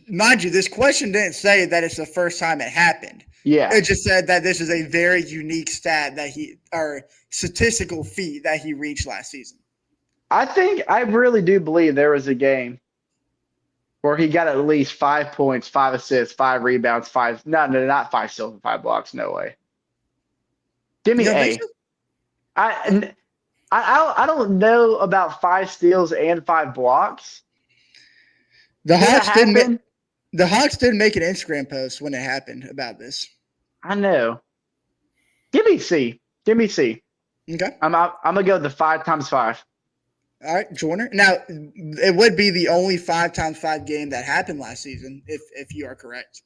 mind you, this question didn't say that it's the first time it happened. Yeah. It just said that this is a very unique statistical feat that he reached last season. I really do believe there was a game where he got at least 5 points, 5 assists, 5 rebounds, not 5 steals and 5 blocks. No way. Give me A. So? I don't know about 5 steals and 5 blocks. The Hawks did make an Instagram post when it happened about this. I know. Give me C. Okay. I'm gonna go with the 5 times 5. All right, Joyner. Now, it would be the only 5 times 5 game that happened last season, if you are correct.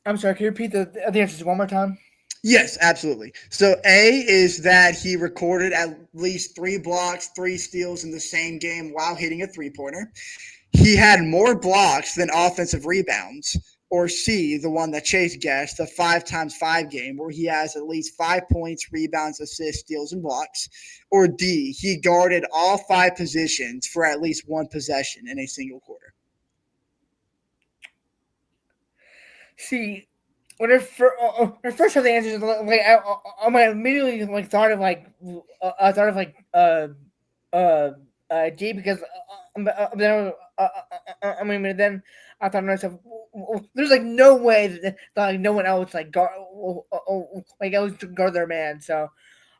I'm sorry, can you repeat the answers one more time? Yes, absolutely. So A is that he recorded at least 3 blocks, 3 steals in the same game while hitting a 3-pointer. He had more blocks than offensive rebounds. Or C, the one that Chase guessed, the 5 times 5 game, where he has at least 5 points, rebounds, assists, steals, and blocks. Or D, he guarded all 5 positions for at least 1 possession in a single quarter. See, when I first heard the answers, like I immediately thought of G, because then then I thought to myself, there's no way that no one else guard their man. So,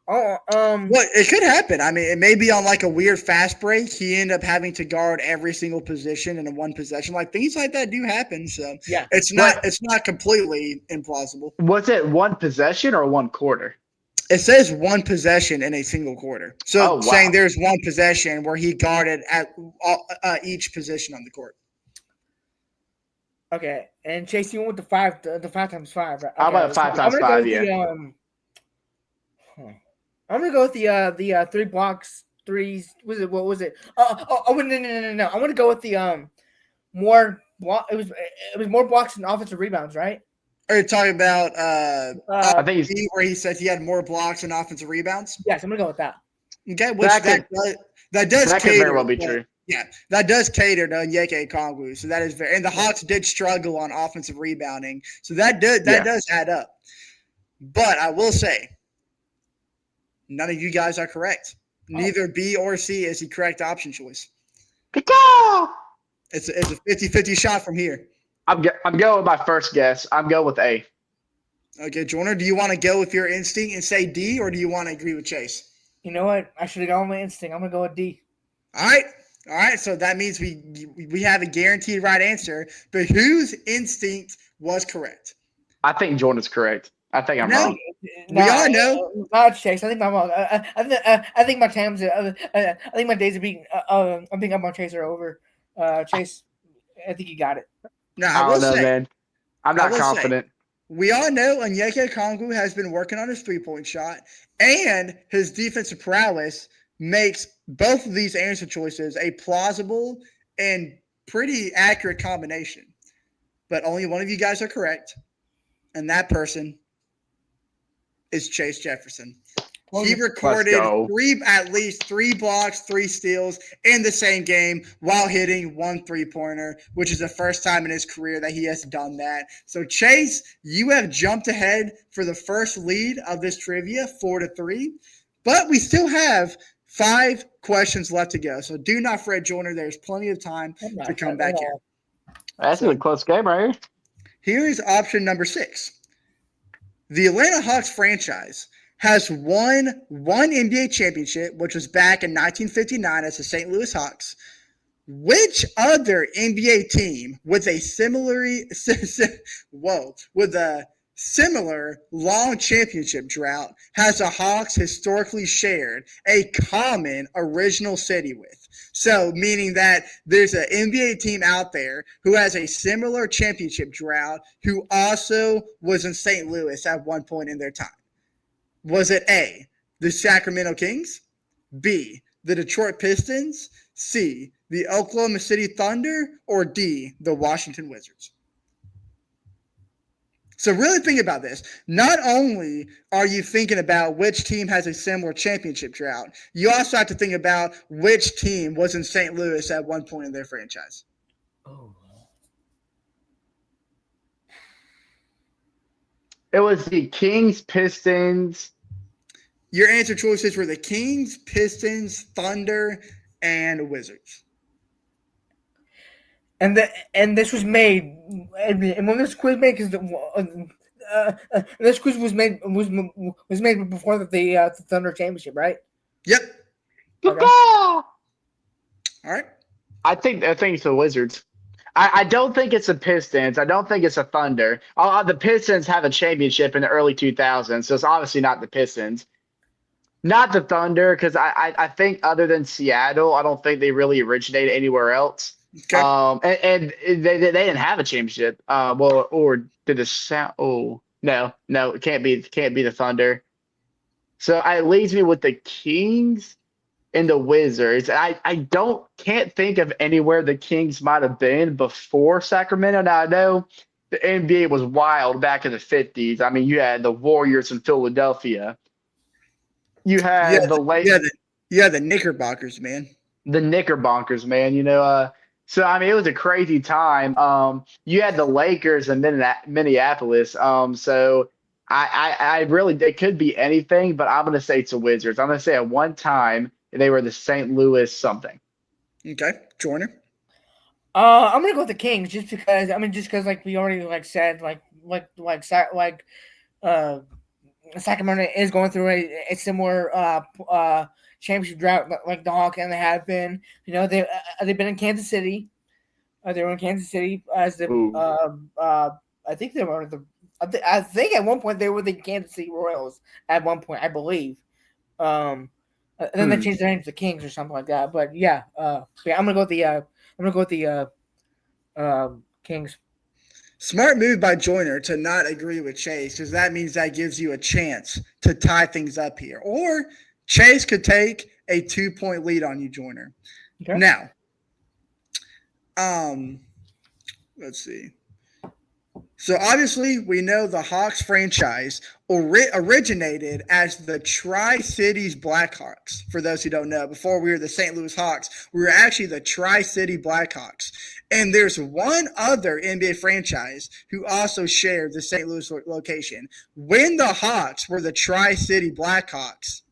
well, it could happen. I mean, it may be on a weird fast break. He ended up having to guard every single position in a 1 possession. Things like that do happen. So yeah, it's not completely implausible. Was it 1 possession or 1 quarter? It says 1 possession in a single quarter. So saying there's 1 possession where he guarded at each position on the court. Okay, and Chase, you went with the 5 times 5, right? Okay, How about 5 times 5? Yeah. I'm gonna go with the 3 blocks, 3. What was it? No. I'm gonna go with the more block. It was more blocks than offensive rebounds, right? Are you talking about I think where he said he had more blocks and offensive rebounds? Yes, I'm gonna go with that. Okay, which that does could very well be true. Yeah, that does cater to Onyeka Okongwu. So that is very, and the Hawks did struggle on offensive rebounding. So that does add up. But I will say, none of you guys are correct. Neither B or C is the correct option choice. It's a 50-50 shot from here. I'm going with my first guess. I'm going with A. Okay, Joyner, do you want to go with your instinct and say D, or do you want to agree with Chase? You know what? I should have gone with my instinct. I'm gonna go with D. All right. So that means we have a guaranteed right answer. But whose instinct was correct? I think Jordan's correct. I think I'm wrong. We all know. Not Chase. I think I'm wrong. I think my times. I think my days of being. I'm being up on Chase are over. Chase, I think you got it. No, I don't know, man. I'm not confident. We all know Onyeka Okongwu has been working on his 3-point shot, and his defensive prowess makes both of these answer choices a plausible and pretty accurate combination. But only one of you guys are correct, and that person is Chase Jefferson. He recorded at least 3 blocks, 3 steals in the same game while hitting 1 3-pointer, which is the first time in his career that he has done that. So, Chase, you have jumped ahead for the first lead of this trivia, 4-3. But we still have 5 questions left to go. So, do not fret, Joyner. There's plenty of time to come back here. That's a close game right here. Here is option number 6. The Atlanta Hawks franchise has won 1 NBA championship, which was back in 1959 as the St. Louis Hawks. Which other NBA team with a similar long championship drought has the Hawks historically shared a common original city with? So, meaning that there's an NBA team out there who has a similar championship drought who also was in St. Louis at one point in their time. Was it A, the Sacramento Kings, B, the Detroit Pistons, C, the Oklahoma City Thunder, or D, the Washington Wizards? So really think about this. Not only are you thinking about which team has a similar championship drought, you also have to think about which team was in St. Louis at one point in their franchise. Oh. It was the Kings, Pistons. Your answer choices were the Kings, Pistons, Thunder, and Wizards. And this was made, and when this quiz made, because this quiz was made before the Thunder championship, right? Yep. Okay. All right. I think it's the Wizards. I don't think it's the Pistons. I don't think it's the Thunder. The Pistons have a championship in the early 2000s, so it's obviously not the Pistons. Not the Thunder, because I think other than Seattle, I don't think they really originated anywhere else. Okay. And they didn't have a championship. Or did the Sound? Oh no, it can't be the Thunder. So it leaves me with the Kings and the Wizards. I can't think of anywhere the Kings might have been before Sacramento. Now I know the NBA was wild back in the 50s. I mean, you had the Warriors in Philadelphia. You had the Knickerbockers, man. The Knickerbockers, man. So I mean, it was a crazy time. You had the Lakers in Minneapolis. So I really, it could be anything, but I'm gonna say it's the Wizards. I'm gonna say at one time they were the St. Louis something. Okay, Joyner. I'm gonna go with the Kings just because like we already said Sacramento is going through a similar championship drought like the Hawks and they have been. They've been in Kansas City. They were in Kansas City as the I think they were I think at one point they were the Kansas City Royals at one point, I believe. And then they changed their name to the Kings or something like that. But yeah, I'm gonna go with the Kings. Smart move by Joyner to not agree with Chase, because that means that gives you a chance to tie things up here. Or Chase could take a 2-point lead on you, Joyner. Okay. Now, let's see. So obviously we know the Hawks franchise originated as the Tri-Cities Blackhawks. For those who don't know, before we were the St. Louis Hawks, we were actually the Tri-City Blackhawks. And there's one other NBA franchise who also shared the St. Louis location. When the Hawks were the Tri-City Blackhawks,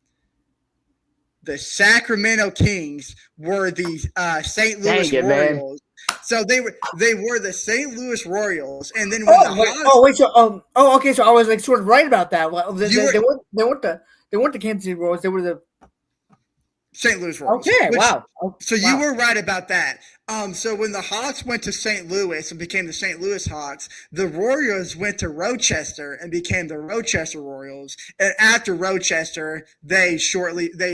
the Sacramento Kings were the St. Louis Royals. Man. So they were the St. Louis Royals, and then when okay. So I was sort of right about that. They weren't the Kansas City Royals. They were the St. Louis Royals. Okay, wow. So you were right about that. So when the Hawks went to St. Louis and became the St. Louis Hawks, the Royals went to Rochester and became the Rochester Royals. And after Rochester, they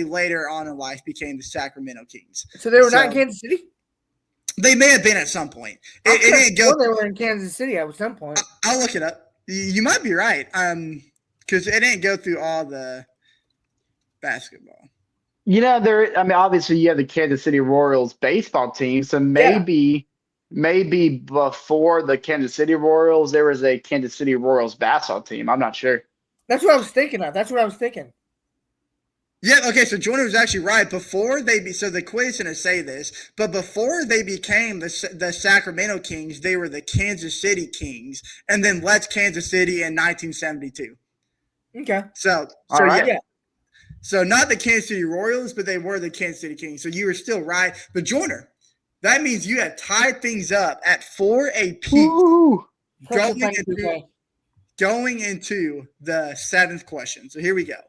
later on in life became the Sacramento Kings. So they were not in Kansas City? They may have been at some point. It didn't go. They were in Kansas City at some point. I'll look it up. You might be right. Because it didn't go through all the basketball. Obviously you have the Kansas City Royals baseball team, so maybe before the Kansas City Royals, there was a Kansas City Royals basketball team. I'm not sure. That's what I was thinking of. Yeah, okay, so Jordan was actually right. So the quiz didn't say this, but before they became the Sacramento Kings, they were the Kansas City Kings, and then left Kansas City in 1972. Okay. So right. Yeah. So not the Kansas City Royals, but they were the Kansas City Kings. So you were still right. But Jordan, that means you have tied things up at 4 apiece. Going into the seventh question. So here we go.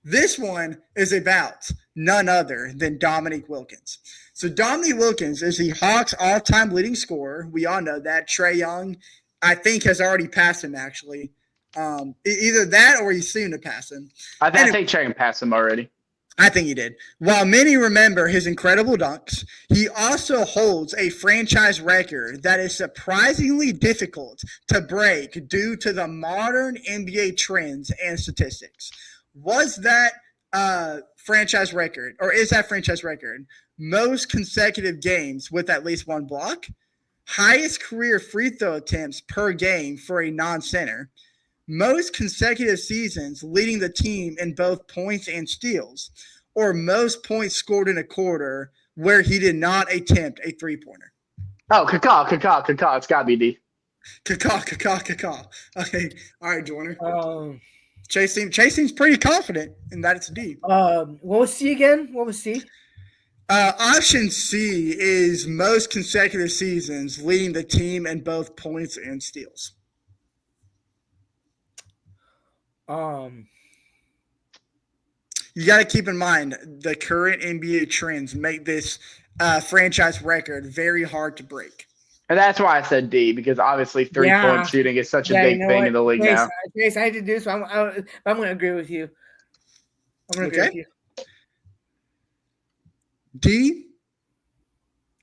This one is about none other than Dominique Wilkins. So Dominique Wilkins is the Hawks' all-time leading scorer. We all know that. Trae Young, I think, has already passed him, actually. Either that or he's soon to pass him. I think Trae passed him already. I think he did. While many remember his incredible dunks, he also holds a franchise record that is surprisingly difficult to break due to the modern NBA trends and statistics. Was that franchise record, or is that franchise record, most consecutive games with at least one block, highest career free throw attempts per game for a non-center, most consecutive seasons leading the team in both points and steals, or most points scored in a quarter where he did not attempt a three-pointer. Oh, Kaka. It's got to be D. Kaka. Okay. All right, Joyner. Chase seems pretty confident in that it's D. What was C again? What was C? Option C is most consecutive seasons leading the team in both points and steals. You got to keep in mind the current NBA trends make this franchise record very hard to break. And that's why I said D, because obviously three-point shooting is such a big thing in the league now. Chase, I had to do this, so I'm going to agree with you. Agree with you. D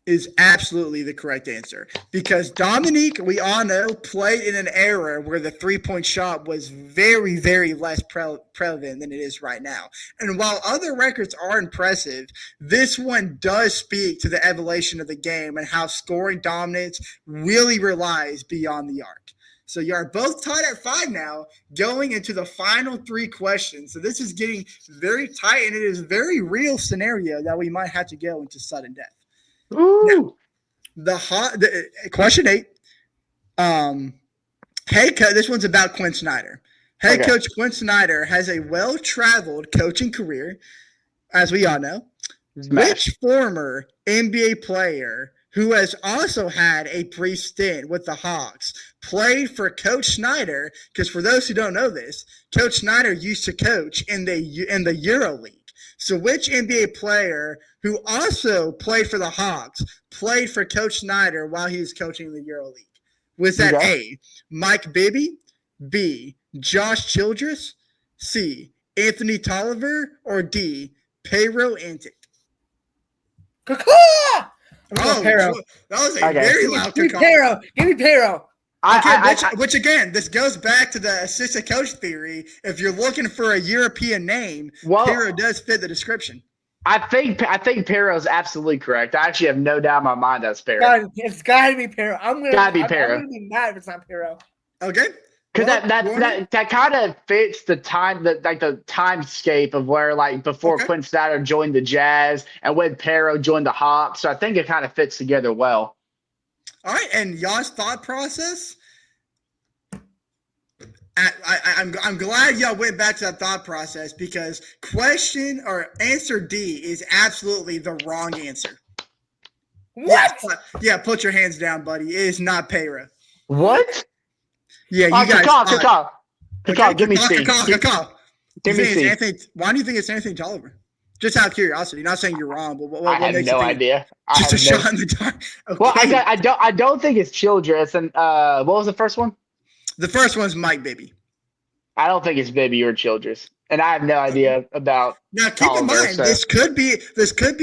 is absolutely the correct answer because Dominique, we all know, played in an era where the three-point shot was very, very less prevalent than it is right now. And while other records are impressive, this one does speak to the evolution of the game and how scoring dominance really relies beyond the arc. So you are both tied at 5 now, going into the final 3 questions. So this is getting very tight, and it is a very real scenario that we might have to go into sudden death. Ooh. Now, question 8. This one's about Quinn Snyder. Head coach Quinn Snyder has a well-traveled coaching career, as we all know. Which former NBA player who has also had a brief stint with the Hawks played for Coach Snyder? Because for those who don't know this, Coach Snyder used to coach in the EuroLeague. So which NBA player who also played for the Hawks played for Coach Snyder while he was coaching in the EuroLeague? Was that A, Mike Bibby, B, Josh Childress, C, Anthony Tolliver, or D, Pero Antic? That was a very loud Give me Pero. Which again, this goes back to the assistant coach theory. If you're looking for a European name, Pero does fit the description. I think Pero is absolutely correct. I actually have no doubt in my mind that's Pero. It's got to be Pero. I'm going to be mad if it's not Pero. Okay. Because that kind of fits the time, the timescape of where before Quinn Snyder joined the Jazz and when Pero joined the Hawks. So I think it kind of fits together well. All right, and y'all's thought process. I'm glad y'all went back to that thought process because answer D is absolutely the wrong answer. What? Yeah, put your hands down, buddy. It is not Pero. What? Yeah, you guys. Kakal, give me C. Give me C. Why do you think it's Anthony Tolliver? Just out of curiosity, not saying you're wrong, but what I have no idea. Just a shot in the dark. Okay. Well, I don't think it's Childress. And what was the first one? The first one's Mike Bibby. I don't think it's Bibby or Childress, and I have no idea about. Now, keep in mind, this could be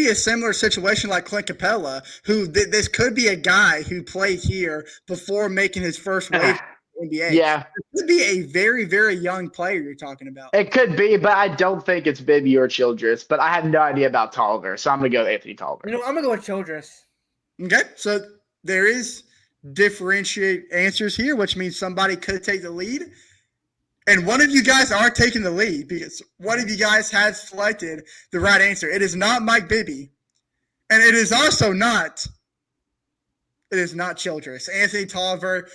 a similar situation like Clint Capella, who this could be a guy who played here before making his first wave. NBA. Yeah. It could be a very, very young player you're talking about. It could be, but I don't think it's Bibby or Childress. But I have no idea about Tolliver, so I'm going to go with Anthony Tolliver. I'm going to go with Childress. Okay, so there is differentiate answers here, which means somebody could take the lead. And one of you guys are taking the lead because one of you guys has selected the right answer. It is not Mike Bibby. And it is also not Childress. Anthony Tolliver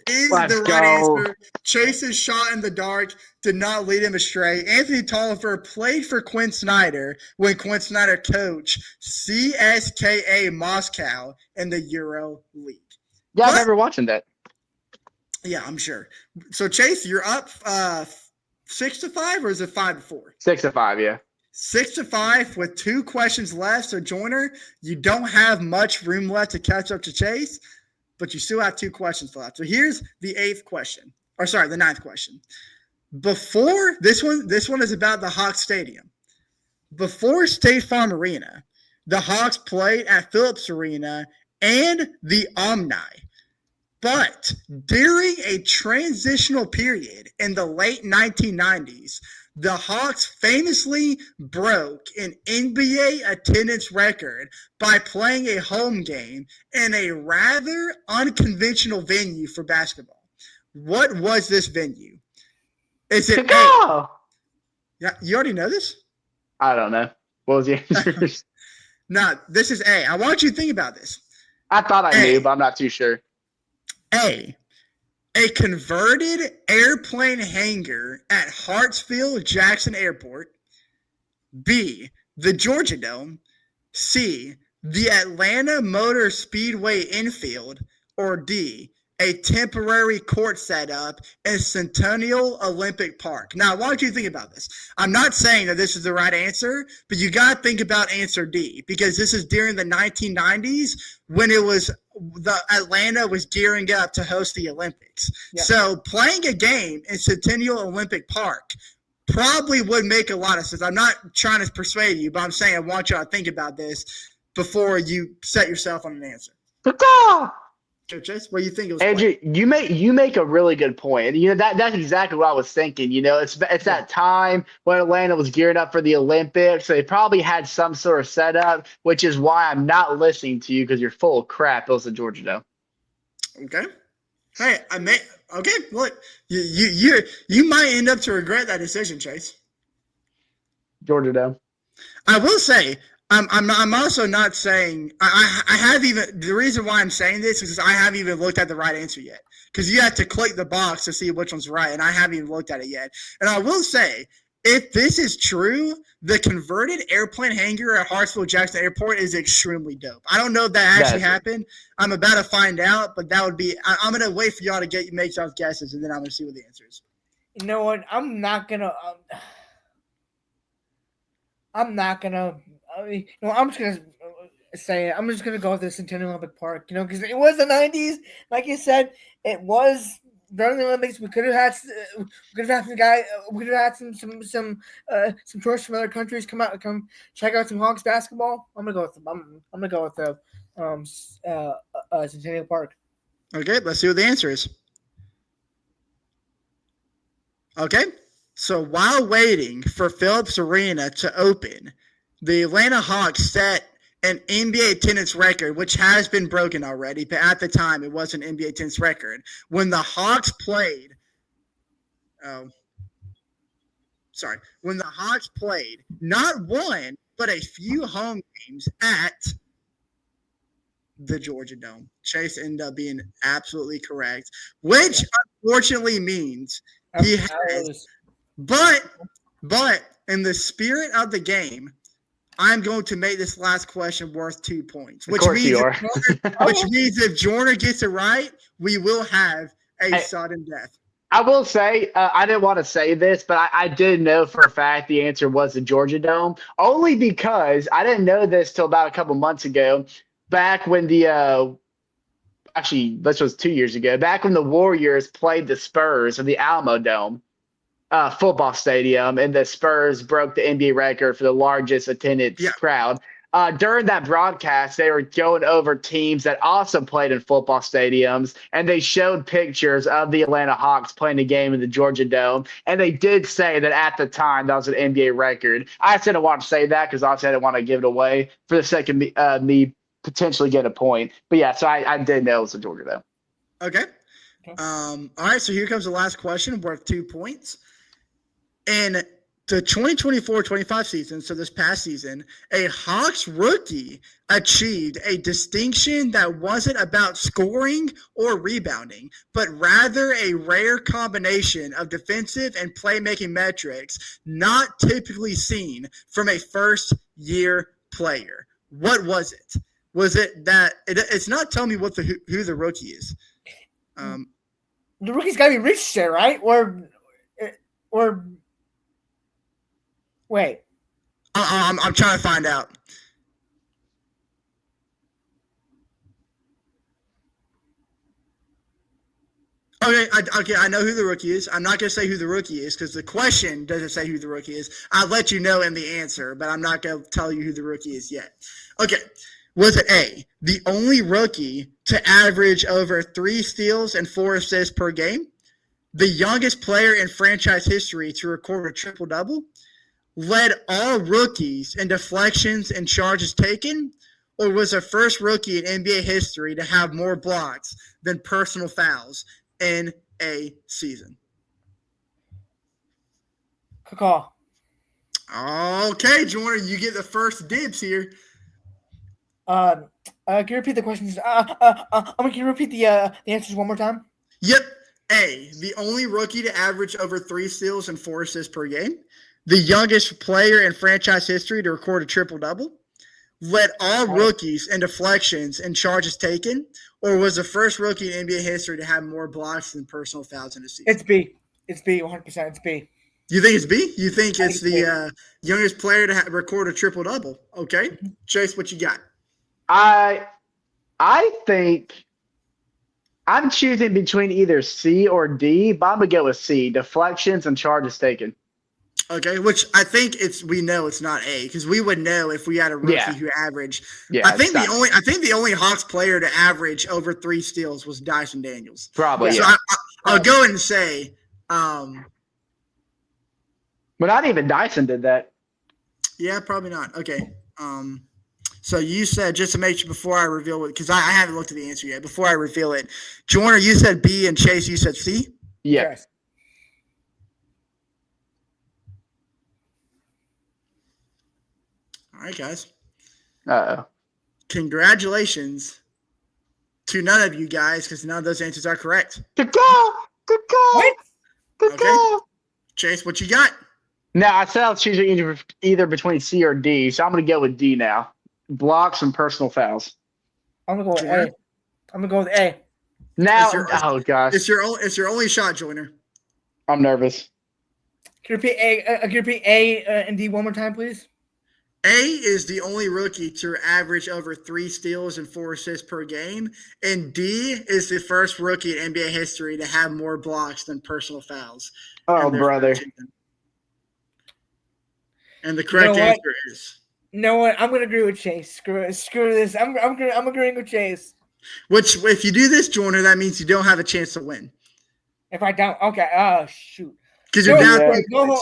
is the right answer. Chase's shot in the dark did not lead him astray. Anthony Tolliver played for Quinn Snyder when Quinn Snyder coached CSKA Moscow in the Euro League. Yeah, I remember watching that. Yeah, I'm sure. So Chase, you're up 6-5, or is it 5-4? 6-5, yeah. 6-5 with 2 questions left. So Joyner, you don't have much room left to catch up to Chase, but you still have 2 questions left. So here's the 9th question. Before this one is about the Hawks Stadium. Before State Farm Arena, the Hawks played at Phillips Arena and the Omni. But during a transitional period in the late 1990s, The Hawks famously broke an NBA attendance record by playing a home game in a rather unconventional venue for basketball. What was this venue? Is it A? Yeah, you already know this? I don't know. What was the answer? No, this is A. I want you to think about this. I thought I knew, but I'm not too sure. A converted airplane hangar at Hartsfield-Jackson Airport. B, the Georgia Dome. C, the Atlanta Motor Speedway infield. Or D, a temporary court setup in Centennial Olympic Park. Now, I want you to think about this. I'm not saying that this is the right answer, but you got to think about answer D, because this is during the 1990s when the Atlanta was gearing up to host the Olympics. Yeah. So playing a game in Centennial Olympic Park probably would make a lot of sense. I'm not trying to persuade you, but I'm saying I want you to think about this before you set yourself on an answer. Chase, what do you think it was? Andrew, you make a really good point. You know, that's exactly what I was thinking. You know, it's that time when Atlanta was gearing up for the Olympics. So they probably had some sort of setup, which is why I'm not listening to you, because you're full of crap. It was the Georgia Dome. Okay. Hey, okay. Look, you might end up to regret that decision, Chase. Georgia Dome. I will say, I'm also not saying I have even the reason why I'm saying this is because I haven't even looked at the right answer yet, because you have to click the box to see which one's right, and I haven't even looked at it yet. And I will say, if this is true, the converted airplane hangar at Hartsfield-Jackson Airport is extremely dope. I don't know if that actually happened. I'm about to find out, but that would be. I'm gonna wait for y'all to make y'all's guesses, and then I'm gonna see what the answer is. You know what? I'm not gonna. I'm just gonna say it. I'm just gonna go with the Centennial Olympic Park. You know, because it was the '90s. Like you said, it was during the Olympics. We could have had some guy. We could have had some tourists from other countries come check out some Hawks basketball. I'm gonna go with them. I'm gonna go with the Centennial Park. Okay, let's see what the answer is. Okay, so while waiting for Phillips Arena to open, the Atlanta Hawks set an NBA attendance record, which has been broken already, but at the time it was an NBA attendance record. When the Hawks played, when the Hawks played not one, but a few home games at the Georgia Dome. Chase ended up being absolutely correct, which unfortunately means he has. But in the spirit of the game, I'm going to make this last question worth 2 points. Which means if Jordan gets it right, we will have a sudden death. I will say, I didn't want to say this, but I did know for a fact the answer was the Georgia Dome, only because I didn't know this till about a couple months ago, back when actually, this was 2 years ago, back when the Warriors played the Spurs in the Alamo Dome. Football stadium, and the Spurs broke the NBA record for the largest attendance crowd. During that broadcast, they were going over teams that also played in football stadiums, and they showed pictures of the Atlanta Hawks playing a game in the Georgia Dome, and they did say that at the time that was an NBA record. I didn't want to say that because obviously I didn't want to give it away for the sake of me potentially get a point. But yeah, so I did know it was the Georgia Dome. Okay. All right, so here comes the last question worth 2 points. In the 2024-25 season, so this past season, a Hawks rookie achieved a distinction that wasn't about scoring or rebounding, but rather a rare combination of defensive and playmaking metrics not typically seen from a first-year player. What was it? Was it that it's not telling me what who the rookie is? The rookie's got to be rich there, right? Or wait. I'm trying to find out. Okay, I know who the rookie is. I'm not going to say who the rookie is because the question doesn't say who the rookie is. I'll let you know in the answer, but I'm not going to tell you who the rookie is yet. Okay, was it A, the only rookie to average over 3 steals and 4 assists per game? the youngest player in franchise history to record a triple-double, led all rookies in deflections and charges taken, or was the first rookie in NBA history to have more blocks than personal fouls in a season? Good call. Okay, Jordan, you get the first dibs here. Can you repeat the questions? Can you repeat the answers one more time? Yep. A, the only rookie to average over 3 steals and 4 assists per game. The youngest player in franchise history to record a triple-double. Led all rookies in deflections and charges taken, or was the first rookie in NBA history to have more blocks than personal fouls in a season? It's B. It's B, 100%. It's B. You think it's B? You think it's the youngest player to record a triple-double? Okay. Mm-hmm. Chase, what you got? I think I'm choosing between either C or D, but I'm going to go with C, deflections and charges taken. Okay, which I think we know it's not A, because we would know if we had a rookie who averaged. Yeah, I think the only Hawks player to average over 3 steals was Dyson Daniels. Probably. So I'll go ahead and say. But not even Dyson did that. Yeah, probably not. Okay. So you said, just to make sure before I reveal it, because I haven't looked at the answer yet. Before I reveal it, Joyner, you said B, and Chase, you said C. Yeah. Yes. All right, guys. Uh-oh. Congratulations to none of you guys, because none of those answers are correct. Good call. Good call. What? Good call. Chase, what you got? No, I said I was choosing either between C or D, so I'm going to go with D now. Blocks and personal fouls. I'm going to go with A. I'm going to go with A. Now, oh, gosh. It's your only shot, Joyner. I'm nervous. Can you repeat A and D one more time, please? A is the only rookie to average over 3 steals and 4 assists per game, and D is the first rookie in NBA history to have more blocks than personal fouls. Oh, brother. And the correct answer is. You know what? I'm going to agree with Chase. Screw this. I'm agreeing with Chase. Which, if you do this, Joyner, that means you don't have a chance to win. If I don't, okay. Oh, shoot. Because you're down. No,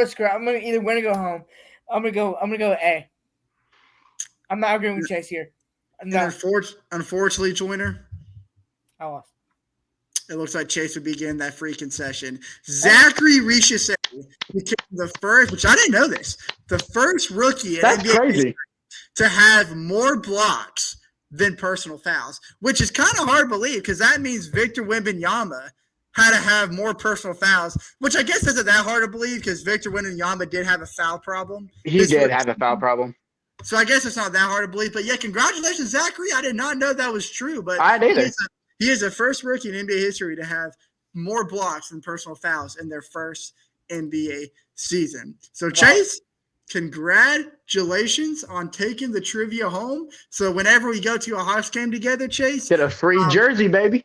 screw. I'm gonna either win or go home. I'm gonna go A. I'm not agreeing with Chase here. No. Unfortunately, Joyner, I lost. It looks like Chase would be getting that free concession. Zachary Richese became the first, which I didn't know this, the first rookie in NBA history to have more blocks than personal fouls, which is kind of hard to believe because that means Victor Wembanyama had to have more personal fouls, which I guess isn't that hard to believe because Victor Wembanyama did have a foul problem. He did have a foul problem. So I guess it's not that hard to believe. But, yeah, congratulations, Zachary. I did not know that was true. But I did. He is the first rookie in NBA history to have more blocks than personal fouls in their first NBA season. So, Chase, congratulations on taking the trivia home. So, whenever we go to a Hawks game together, Chase. Get a free jersey, baby.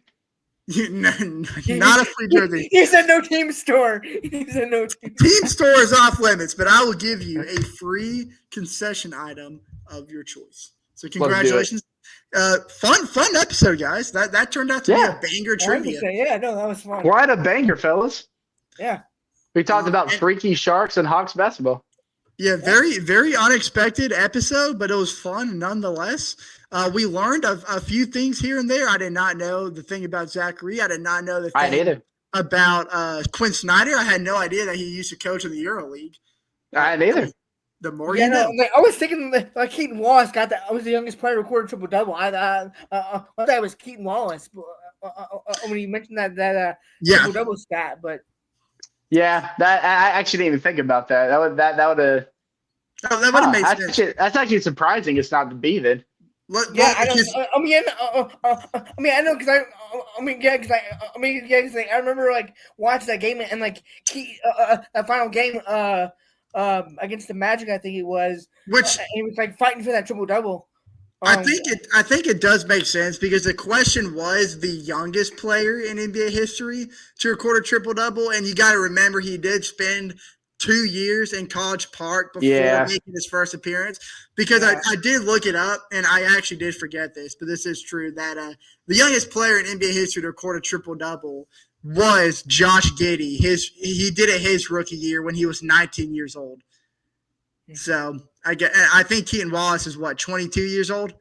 Not a free jersey. He said no team store. He said no team store is off limits, but I will give you a free concession item of your choice. So, congratulations. Fun episode, guys. That turned out to be a banger trivia. Yeah, no, that was fun. Quite a banger, fellas. Yeah. We talked about freaky Sharks and Hawks basketball. Yeah, very, very unexpected episode, but it was fun nonetheless. We learned a few things here and there. I did not know the thing about Zachary. I did not know the thing about Quinn Snyder. I had no idea that he used to coach in the EuroLeague. I didn't either. The more you know. I was thinking like Keaton Wallace got that. I was the youngest player to record a triple double. I thought it was Keaton Wallace when you mentioned that triple double stat. But yeah, that I actually didn't even think about that. That would have made sense. That's actually surprising. It's not the B then. I know because I remember like watching that game and like that final game against the Magic, I think it was, which he was like fighting for that triple double. I think it does make sense because the question was the youngest player in NBA history to record a triple double, and you got to remember he did spend 2 years in College Park before making his first appearance, because I did look it up, and I actually did forget this, but this is true, that the youngest player in NBA history to record a triple-double was Josh Giddey. He did it his rookie year when he was 19 years old. So I think Keaton Wallace is 22 years old?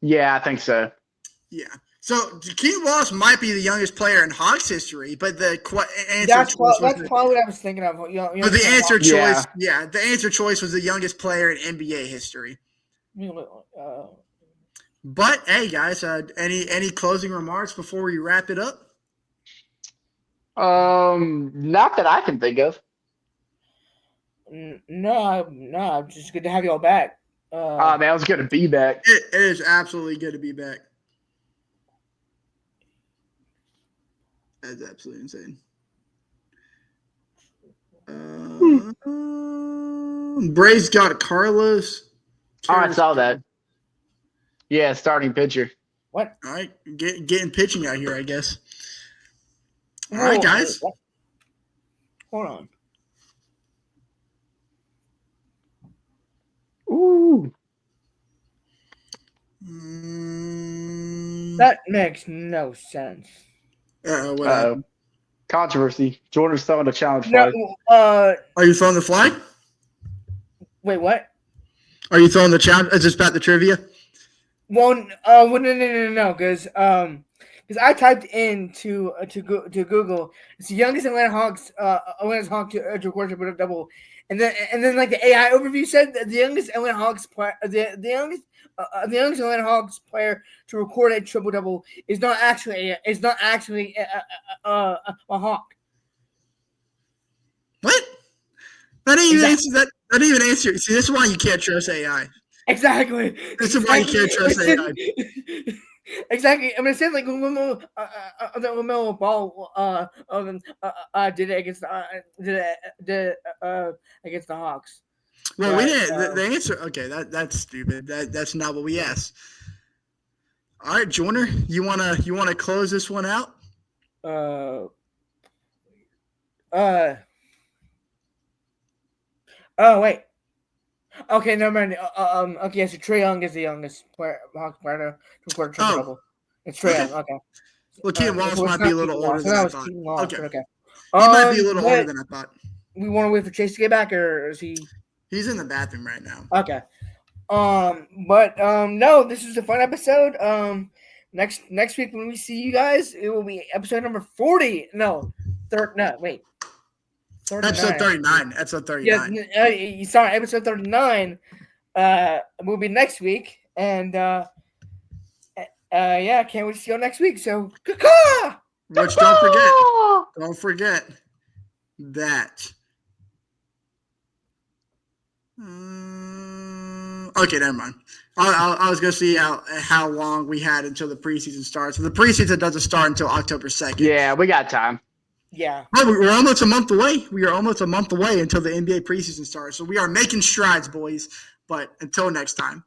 Yeah, I think so. Yeah. So Keaton Wallace might be the youngest player in Hawks history, but the answer that's probably what I was thinking of. But the answer choice, the answer choice was the youngest player in NBA history. But hey, guys, any closing remarks before we wrap it up? Not that I can think of. No, just good to have you all back. Man, it was good to be back. It is absolutely good to be back. That's absolutely insane. Braves got Carlos. I saw that. Yeah, starting pitcher. What? All right, getting pitching out here, I guess. All right, guys. Hold on. Ooh. That makes no sense. Uh-oh. Controversy. Jordan's throwing a challenge flag. Are you throwing the flag? Wait, what? Are you throwing the challenge? Is this about the trivia? Well, no, because I typed in to Google. It's the youngest Atlanta Hawks to record a triple-double, and then like the AI overview said that the youngest Atlanta Hawks player, the youngest Atlanta Hawks player to record a triple-double is not actually a Hawk. What? That didn't even answer that. That didn't even answer. See, this is why you can't trust AI. Exactly. This is why you can't trust AI. Exactly. I mean, it said like LaMelo Ball did it against against the Hawks. Well, we didn't. The answer. Okay, that's stupid. That's not what we asked. All right, Joyner, you wanna close this one out? Oh wait. Okay, no man. Okay, so Trae Young is the youngest Hawks player to record a triple-double. It's Trae Young. Okay. Well, Keaton Wallace might be a little older than I thought. Okay. He might be a little older than I thought. We want to wait for Chase to get back, or is he? He's in the bathroom right now. Okay. No, this is a fun episode. Next week when we see you guys, it will be episode number 40. Wait. 39. Episode 39. Episode 39. Yeah, sorry, episode 39 will be next week, and can't wait to see you next week. So, caw-caw! Which don't forget that. Okay, never mind. I was gonna see how long we had until the preseason starts. So the preseason doesn't start until October 2nd. Yeah, we got time. Yeah. Oh, we're almost a month away. We are almost a month away until the NBA preseason starts. So we are making strides, boys. But until next time.